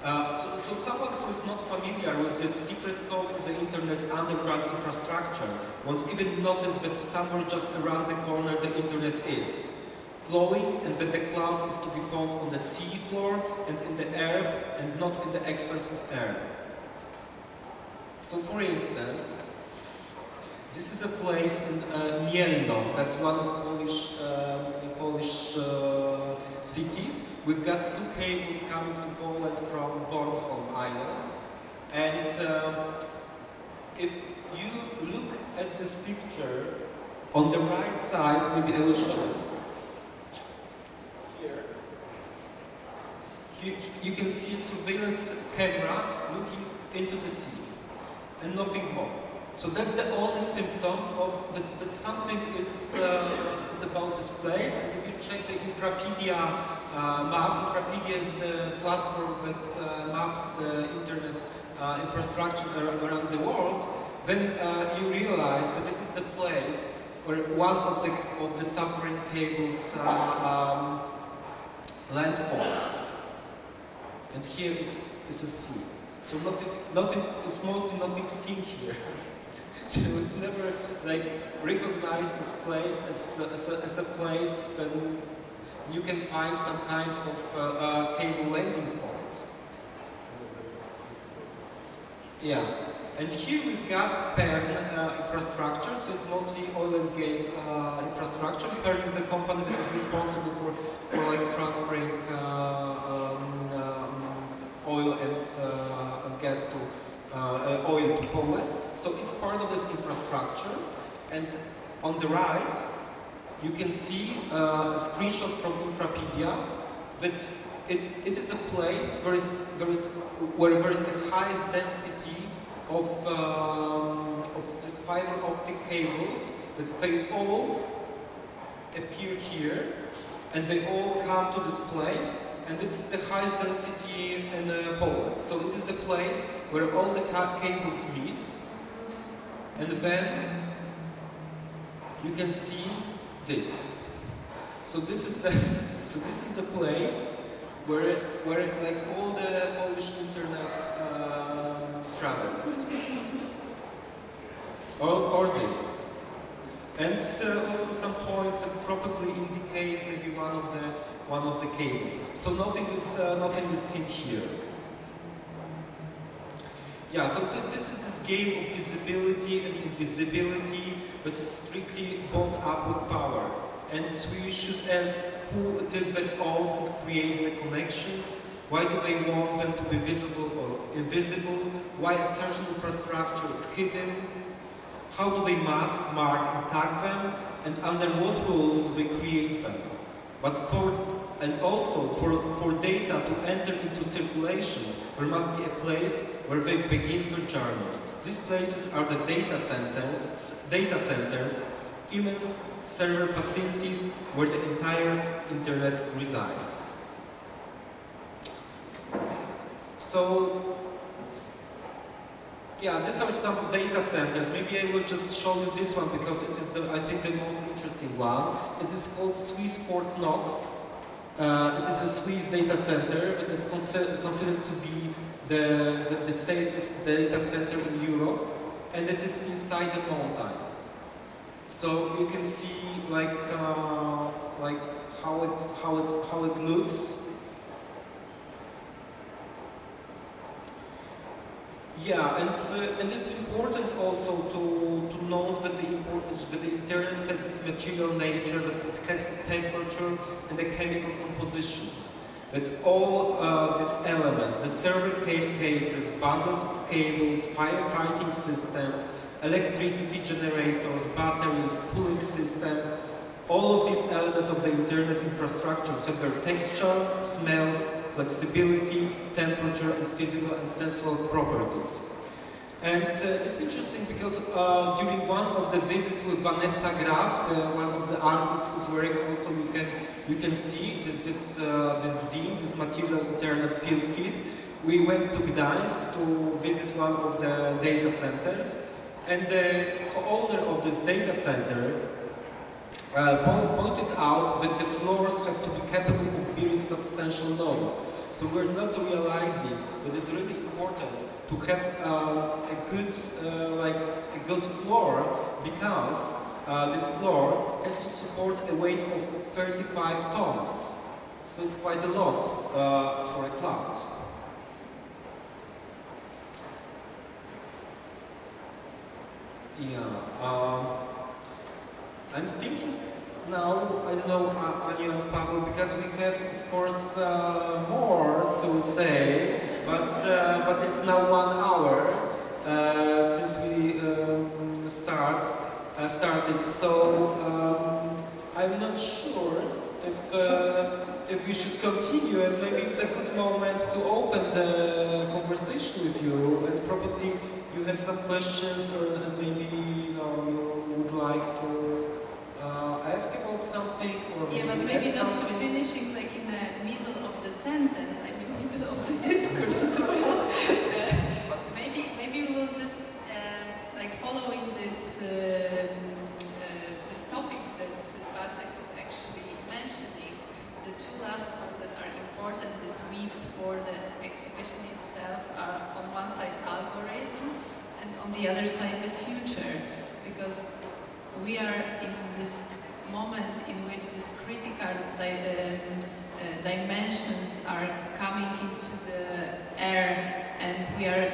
So someone who is not familiar with the secret code of the internet's underground infrastructure won't even notice that somewhere just around the corner the internet is flowing, and that the cloud is to be found on the sea floor and in the earth, and not in the expanse of air. So for instance, this is a place in Mielno, that's one of Polish cities. We've got two cables coming to Poland from Bornholm Island, and if you look at this picture on the right side, maybe I will show it. Here, you can see a surveillance camera looking into the sea, and nothing more. So that's the only symptom of that something is about this place. And if you check the Infrapedia map, Infrapedia is the platform that maps the internet infrastructure around the world, then you realize that it is the place where one of the submarine cables landfalls. And here is a sea. So nothing. It's mostly nothing seen here. So we never recognize this place as a place when you can find some kind of cable landing point. Yeah. And here we've got PERN infrastructure, so it's mostly oil and gas infrastructure. PERN is the company that is responsible for like transferring oil and gas to oil to Poland. So it's part of this infrastructure. And on the right, you can see a screenshot from Infrapedia that it is a place where there is the highest density of these fiber optic cables, that they all appear here and they all come to this place, and it's the highest density in Poland. So it is the place where all the cables meet, and then you can see this. So this is the place where like all the Polish internet travels, or this. And also some points that probably indicate maybe one of the cables. So nothing is seen here. Yeah. So this is this game of visibility and invisibility, but is strictly bound up with power. And we should ask who it is that owns and creates the connections. Why do they want them to be visible or invisible? Why a certain infrastructure is hidden? How do they mask, mark, and tag them? And under what rules do they create them? But also for data to enter into circulation, there must be a place where they begin their journey. These places are the data centers, immense server facilities where the entire internet resides. So, yeah, these are some data centers. Maybe I will just show you this one because it is, I think, the most interesting one. It is called Swiss Fort Knox. It is a Swiss data center that is considered to be the safest data center in Europe, and it is inside the mountain. So you can see like how it looks. Yeah, and it's important also to note that the internet has this material nature, that it has a temperature and a chemical composition. That all these elements, the server cases, bundles of cables, firefighting systems, electricity generators, batteries, cooling system, all of these elements of the internet infrastructure have their texture, smells, flexibility, temperature, and physical and sensual properties. And it's interesting because during one of the visits with Vanessa Graf, one of the artists who's wearing also, you can see this zine, this material internet field kit. We went to Gdańsk to visit one of the data centers, and the owner of this data center pointed out that the floors have to be capable of bearing substantial loads. So we're not realizing that it's really important to have a good floor, because this floor has to support a weight of 35 tons. So it's quite a lot for a cloud. Yeah. I'm thinking now, I don't know, Anya and Paweł, because we have, of course, more to say, but it's now 1 hour since we started. So I'm not sure if we should continue, and maybe it's a good moment to open the conversation with you, and probably you have some questions, or maybe you would like to ask about something, or yeah, but maybe not finishing like in the middle of the sentence, I mean middle of the discourse as well. Maybe we'll just like following this these topics that Bartek was actually mentioning, the two last ones that are important, these weaves for the exhibition itself, are on one side algorithm and on the other side the future, because we are in this moment in which these critical dimensions are coming into the air, and we are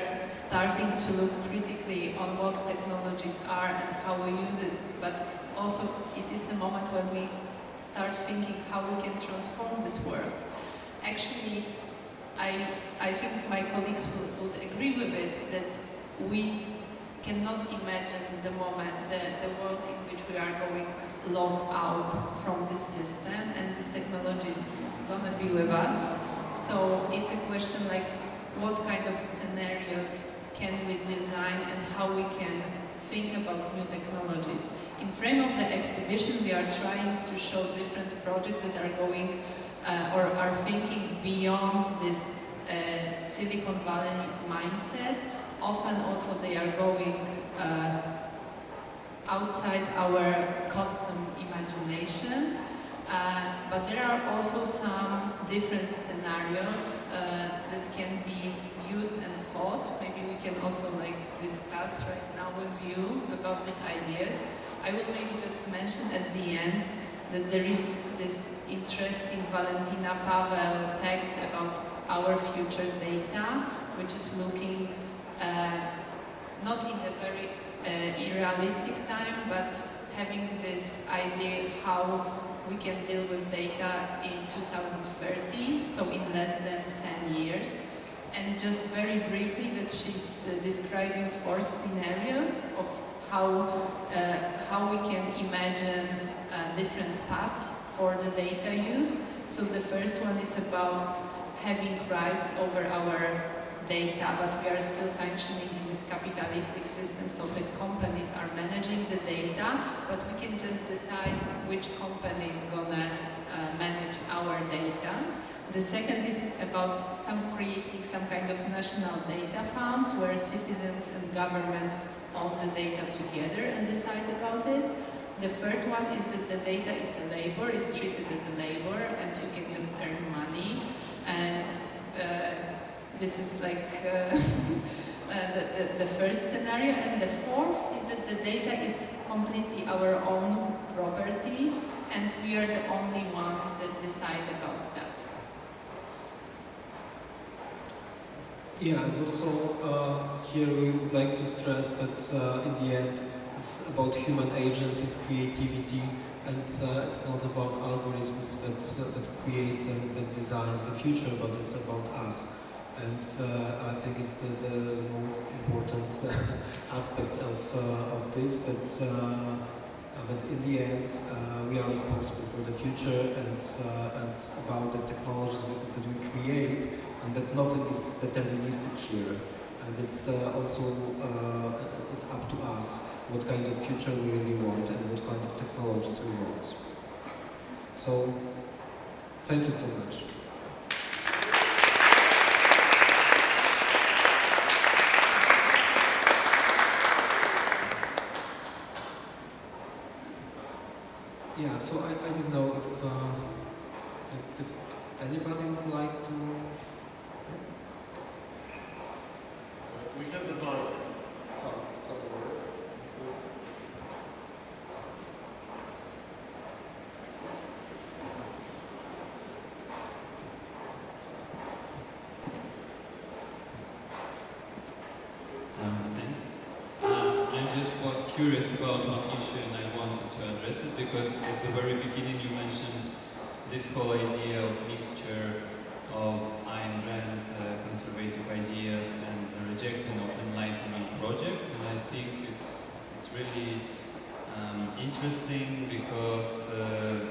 starting to look critically on what technologies are and how we use it, but also it is a moment when we start thinking how we can transform this world. Actually, I think my colleagues would agree with it that we cannot imagine the moment, the world in which we are going locked out from this system, and this technology is gonna be with us. So it's a question like, what kind of scenarios can we design and how we can think about new technologies. In frame of the exhibition, we are trying to show different projects that are going or are thinking beyond this Silicon Valley mindset. Often also they are going outside our custom imagination, but there are also some different scenarios that can be used and thought. Maybe we can also discuss right now with you about these ideas. I would maybe just mention at the end that there is this interesting Valentina Paweł text about our future data, which is looking not in a very unrealistic time, but having this idea how we can deal with data in 2030, so in less than 10 years. And just very briefly, that she's describing 4 scenarios of how we can imagine different paths for the data use. So the first one is about having rights over our data, but we are still functioning in this capitalistic system, so the companies are managing the data, but we can just decide which company is gonna manage our data. The second is about creating some kind of national data funds where citizens and governments own the data together and decide about it. The third one is that the data is a labor, is treated as a labor, and you can just earn money. And this is the first scenario. And the fourth is that the data is completely our own property, and we are the only one that decide about that. Yeah, and also here we would like to stress that in the end it's about human agency and creativity, and it's not about algorithms that creates and that designs the future, but it's about us. And I think it's the most important aspect of this, that in the end we are responsible for the future and about the technologies that we create, and that nothing is deterministic here. And it's also it's up to us what kind of future we really want and what kind of technologies we want. So, thank you so much. Yeah, so I don't know if anybody would like to. We have the mic somewhere. Thanks. I just was curious about one issue and I wanted to address it because at the very beginning you mentioned this whole idea of mixture of Ayn Rand conservative ideas and the rejecting of Enlightenment project, and I think it's really interesting because the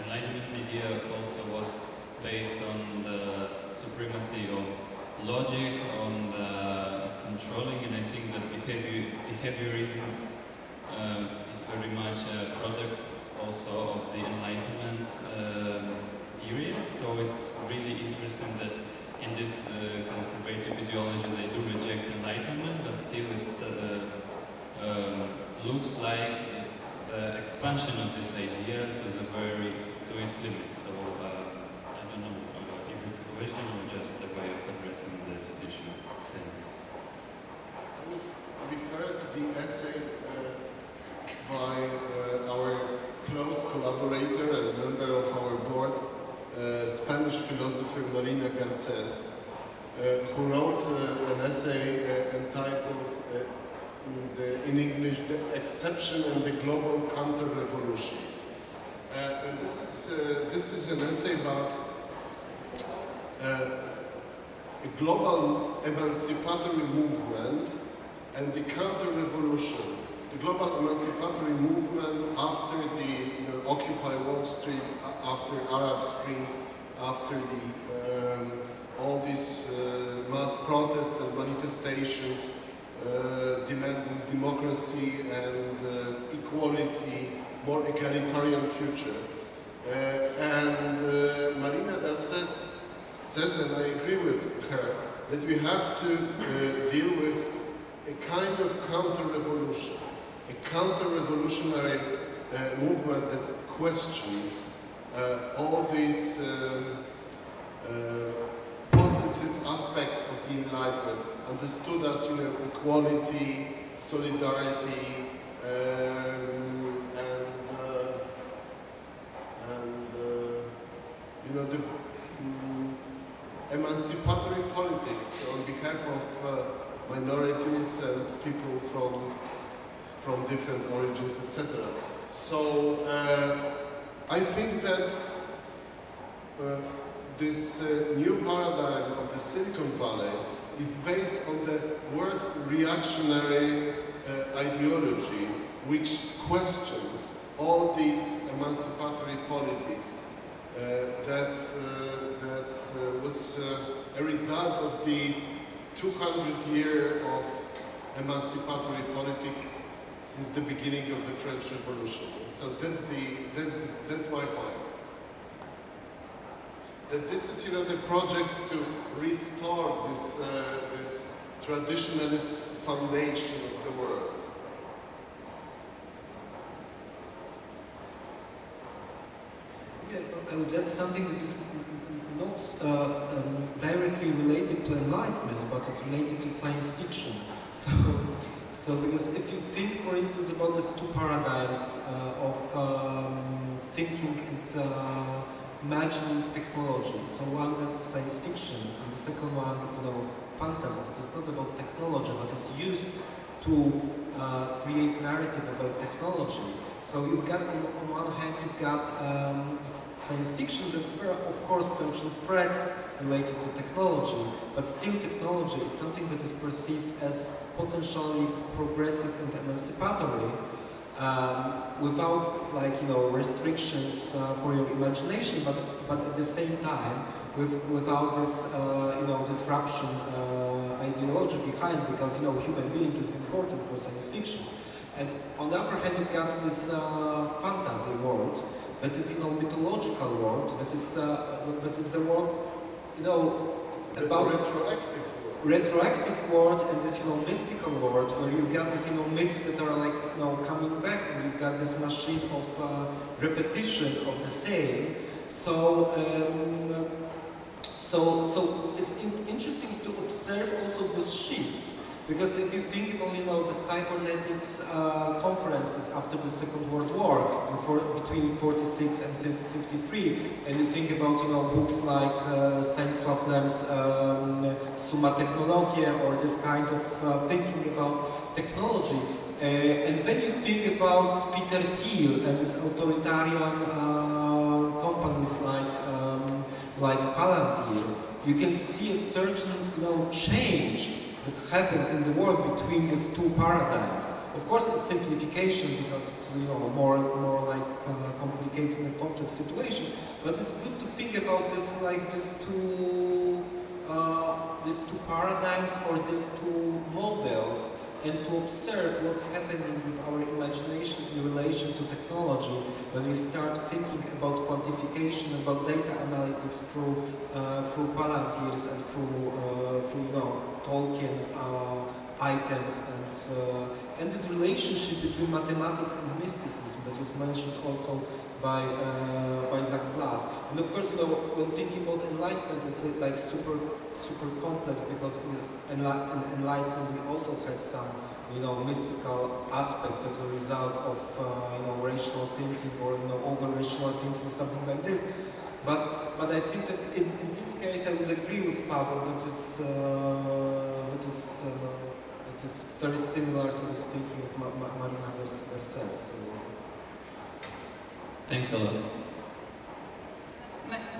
Enlightenment idea also was based on the supremacy of logic, on the controlling, and I think that behaviorism is very much a product also of the Enlightenment period. So it's really interesting that in this conservative ideology they do reject Enlightenment, but still it's looks like expansion of this idea to its limits. So I don't know if it's a question or just a way of addressing this issue. Thanks. I would refer to the essay by our close collaborator and member of our board, Spanish philosopher Marina Garcés, who wrote an essay entitled in English, "The Exception and the Global Counter-Revolution." And this is an essay about a global emancipatory movement and the counter-revolution. The global emancipatory movement after the Occupy Wall Street, after Arab Spring, after the all these mass protests and manifestations demanding democracy and equality, more egalitarian future. Marina there says, and I agree with her, that we have to deal with a kind of counter-revolution, a counter-revolutionary movement that questions all these positive aspects of the Enlightenment, understood as equality, solidarity, the emancipatory politics on behalf of minorities and people from different origins, etc. So I think that this new paradigm of the Silicon Valley is based on the worst reactionary ideology, which questions all these emancipatory politics that was a result of the 200 years of emancipatory politics since the beginning of the French Revolution. So that's my point. That this is, the project to restore this traditionalist foundation of the world. Yeah, that's something that is not directly related to enlightenment, but it's related to science fiction. So because if you think, for instance, about these two paradigms of thinking and imagining technology, so one science fiction, and the second one, fantasy. It is not about technology, but it's used to create narrative about technology. So you've got, on one hand, you've got science fiction, but there are, of course, certain threats related to technology, but still technology is something that is perceived as potentially progressive and emancipatory, without, restrictions for your imagination, but at the same time, without this, disruption ideology behind, because, human being is important for science fiction. And on the other hand, you've got this fantasy world, that is, mythological world, that is the world, about retroactive world, and this, mystical world, where you've got these, myths that are coming back, and you've got this machine of repetition of the same. So it's interesting to observe also this shift. Because if you think about, the cybernetics conferences after the Second World War, between 46 and 53, and you think about, books like Stanisław Lem's Summa Technologia, or this kind of thinking about technology, and then you think about Peter Thiel and these authoritarian companies like Palantir, you can see a certain, change that happened in the world between these two paradigms. Of course, it's simplification because it's more complicated and complex situation. But it's good to think about this these two paradigms or these two models, and to observe what's happening with our imagination in relation to technology when we start thinking about quantification, about data analytics through Palantirs and through Tolkien items, and this relationship between mathematics and mysticism that was mentioned also by Zach Glass. And of course, when thinking about enlightenment, it's super complex, because in enlightenment we also had some mystical aspects that were a result of rational thinking or over rational thinking, something like this. But I think that in this case, I would agree with Paweł that it is very similar to the thinking of Marina Verses. Thanks a lot.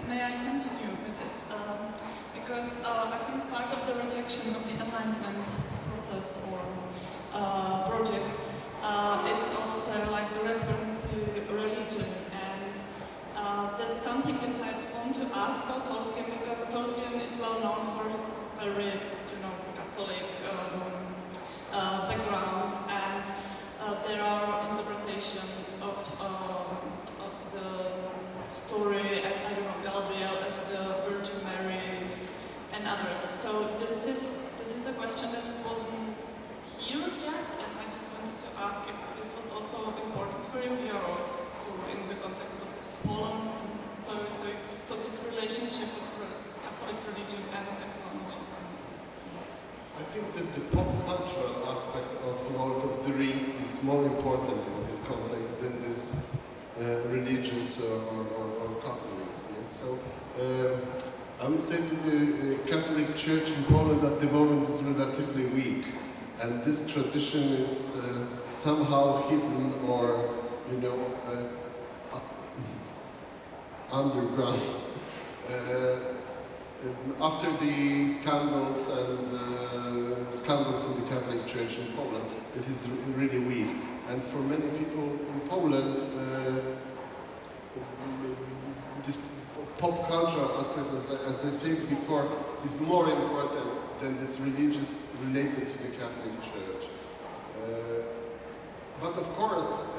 May I continue with it? Because I think part of the rejection of the enlightenment process or project is also like the return to religion, and that's something that I want to ask about Tolkien, because Tolkien is well known for his very, Catholic background, and there are interpretations of the story as, I don't know, Galadriel as the Virgin Mary and others. So this is a question that wasn't here yet, and I just wanted to ask if this was also important for you. We are also in the context of Poland, and so this relationship of Catholic religion and technologies. I think that the pop cultural aspect of Lord of the Rings is more important in this context than this religious or Catholic. Yes? So I would say that the Catholic Church in Poland at the moment is relatively weak, and this tradition is somehow hidden or, underground. After the scandals in the Catholic Church in Poland, it is really weak. And for many people in Poland, this pop culture aspect, as I said before, is more important than this religious related to the Catholic Church. But of course,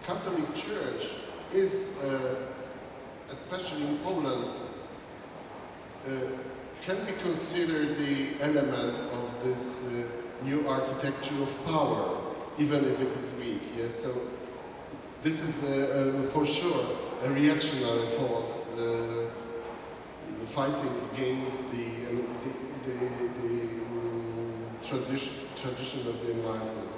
Catholic Church is, especially in Poland, can be considered the element of this new architecture of power, even if it is weak. Yes, so this is for sure a reactionary force fighting against the tradition of the Enlightenment.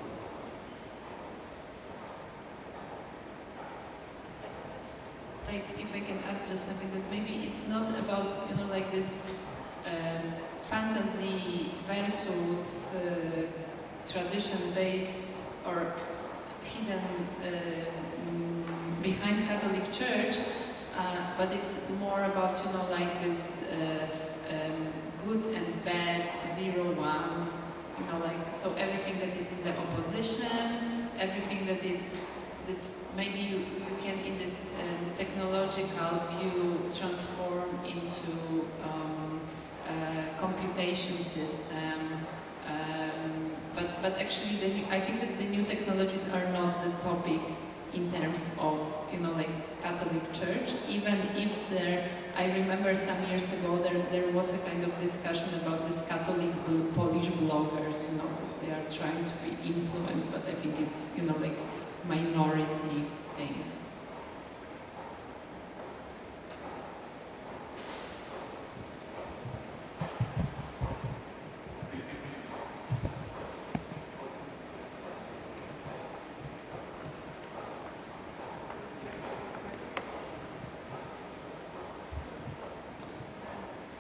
Like, if I can add just something, that maybe it's not about, like this fantasy versus tradition-based or hidden behind Catholic Church, but it's more about, like this good and bad, 0-1, so everything that is in the opposition, everything that maybe you can, in this technological view, transform into computation system. But actually, I think that the new technologies are not the topic in terms of, like Catholic Church. Even if I remember some years ago, there was a kind of discussion about this Catholic Polish bloggers, they are trying to be influenced, but I think it's, like minority thing.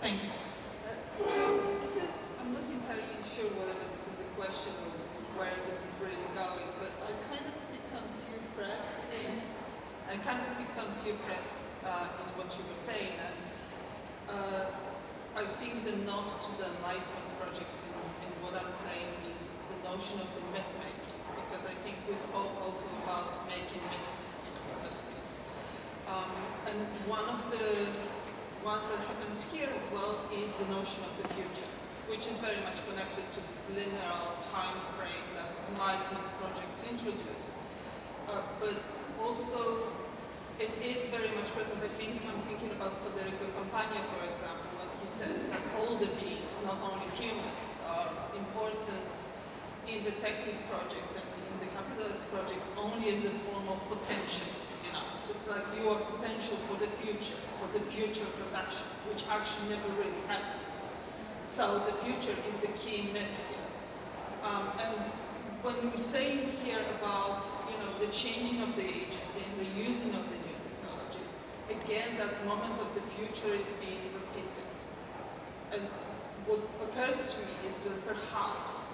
Thanks. I'm not entirely sure whether this is a question of where this is really going, but I kind of picked on a few threads in what you were saying, and I think the nod to the Enlightenment project in what I'm saying is the notion of the myth making, because I think we spoke also about making myths in a battlefield. And one of the ones that happens here as well is the notion of the future, which is very much connected to this linear time frame that Enlightenment projects introduced. But also, it is very much present. I'm thinking about Federico Campagna, for example, when he says that all the beings, not only humans, are important in the technique project and in the capitalist project only as a form of potential. It's like you are potential for the future production, which actually never really happens. So the future is the key myth here. And when we say here about the changing of the agency and the using of the new technologies, again that moment of the future is being repeated. And what occurs to me is that perhaps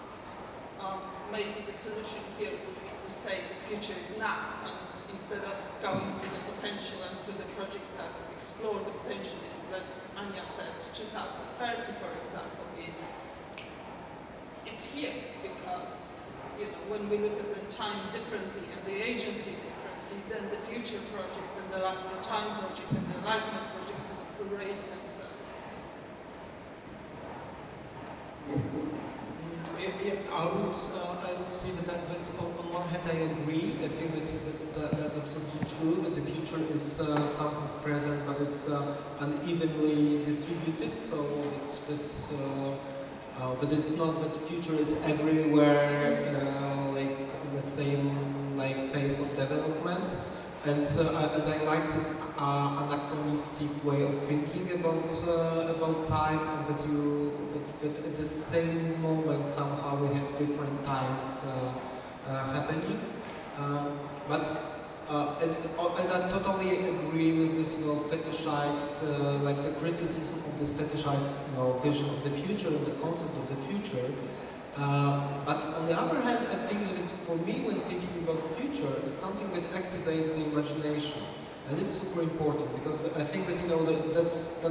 maybe the solution here would be to say the future is now, and instead of going through the potential and through the projects that explore the potential, that Anya said, 2030, for example, it's here because, you know, when we look at the time differently and the agency differently, then the future project and the last time project and the enlightenment project sort of erase themselves. I would say that on one hand I agree. I think that's absolutely true, that the future is something present, but it's unevenly distributed, so that it's not that the future is everywhere, like in the same like phase of development. And I like this anachronistic way of thinking about time, and that at the same moment somehow we have different times happening. And I totally agree with this, you know, fetishized, like the criticism of this fetishized, you know, vision of the future and the concept of the future. But on the other hand, I think that for me, when thinking about the future, is something that activates the imagination, and it's super important because I think that, you know, that's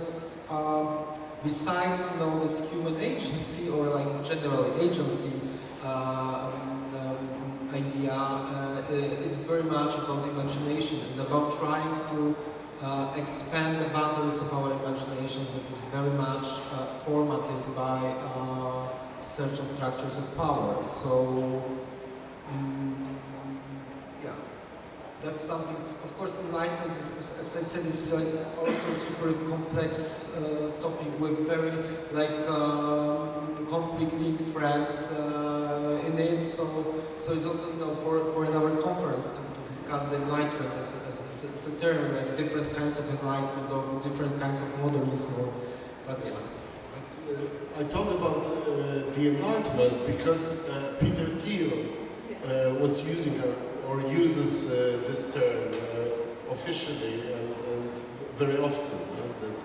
besides, you know, this human agency or like general agency idea, it's very much about imagination and about trying to expand the boundaries of our imaginations, that is very much formatted by certain structures of power. So, yeah, that's something. Of course, enlightenment is, as I said, is also a super complex topic with very like conflicting trends in it. So it's also, you know, for another conference to discuss the enlightenment as a term, like different kinds of enlightenment or different kinds of modernism. But yeah. I talk about the enlightenment because Peter Thiel was using or uses this term officially and very often, yes, that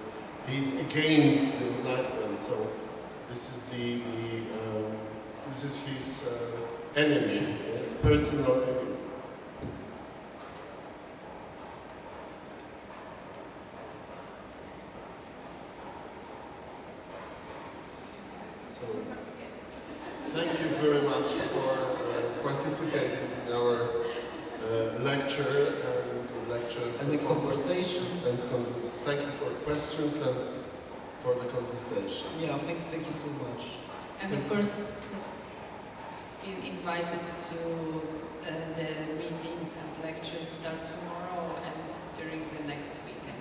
he's against the enlightenment. So this is his enemy, his personal enemy. Thank you very much for participating in our lecture and the conversation. And thank you for questions and for the conversation. Yeah, thank you so much. And of course, feel invited to the meetings and lectures that are tomorrow and during the next weekend.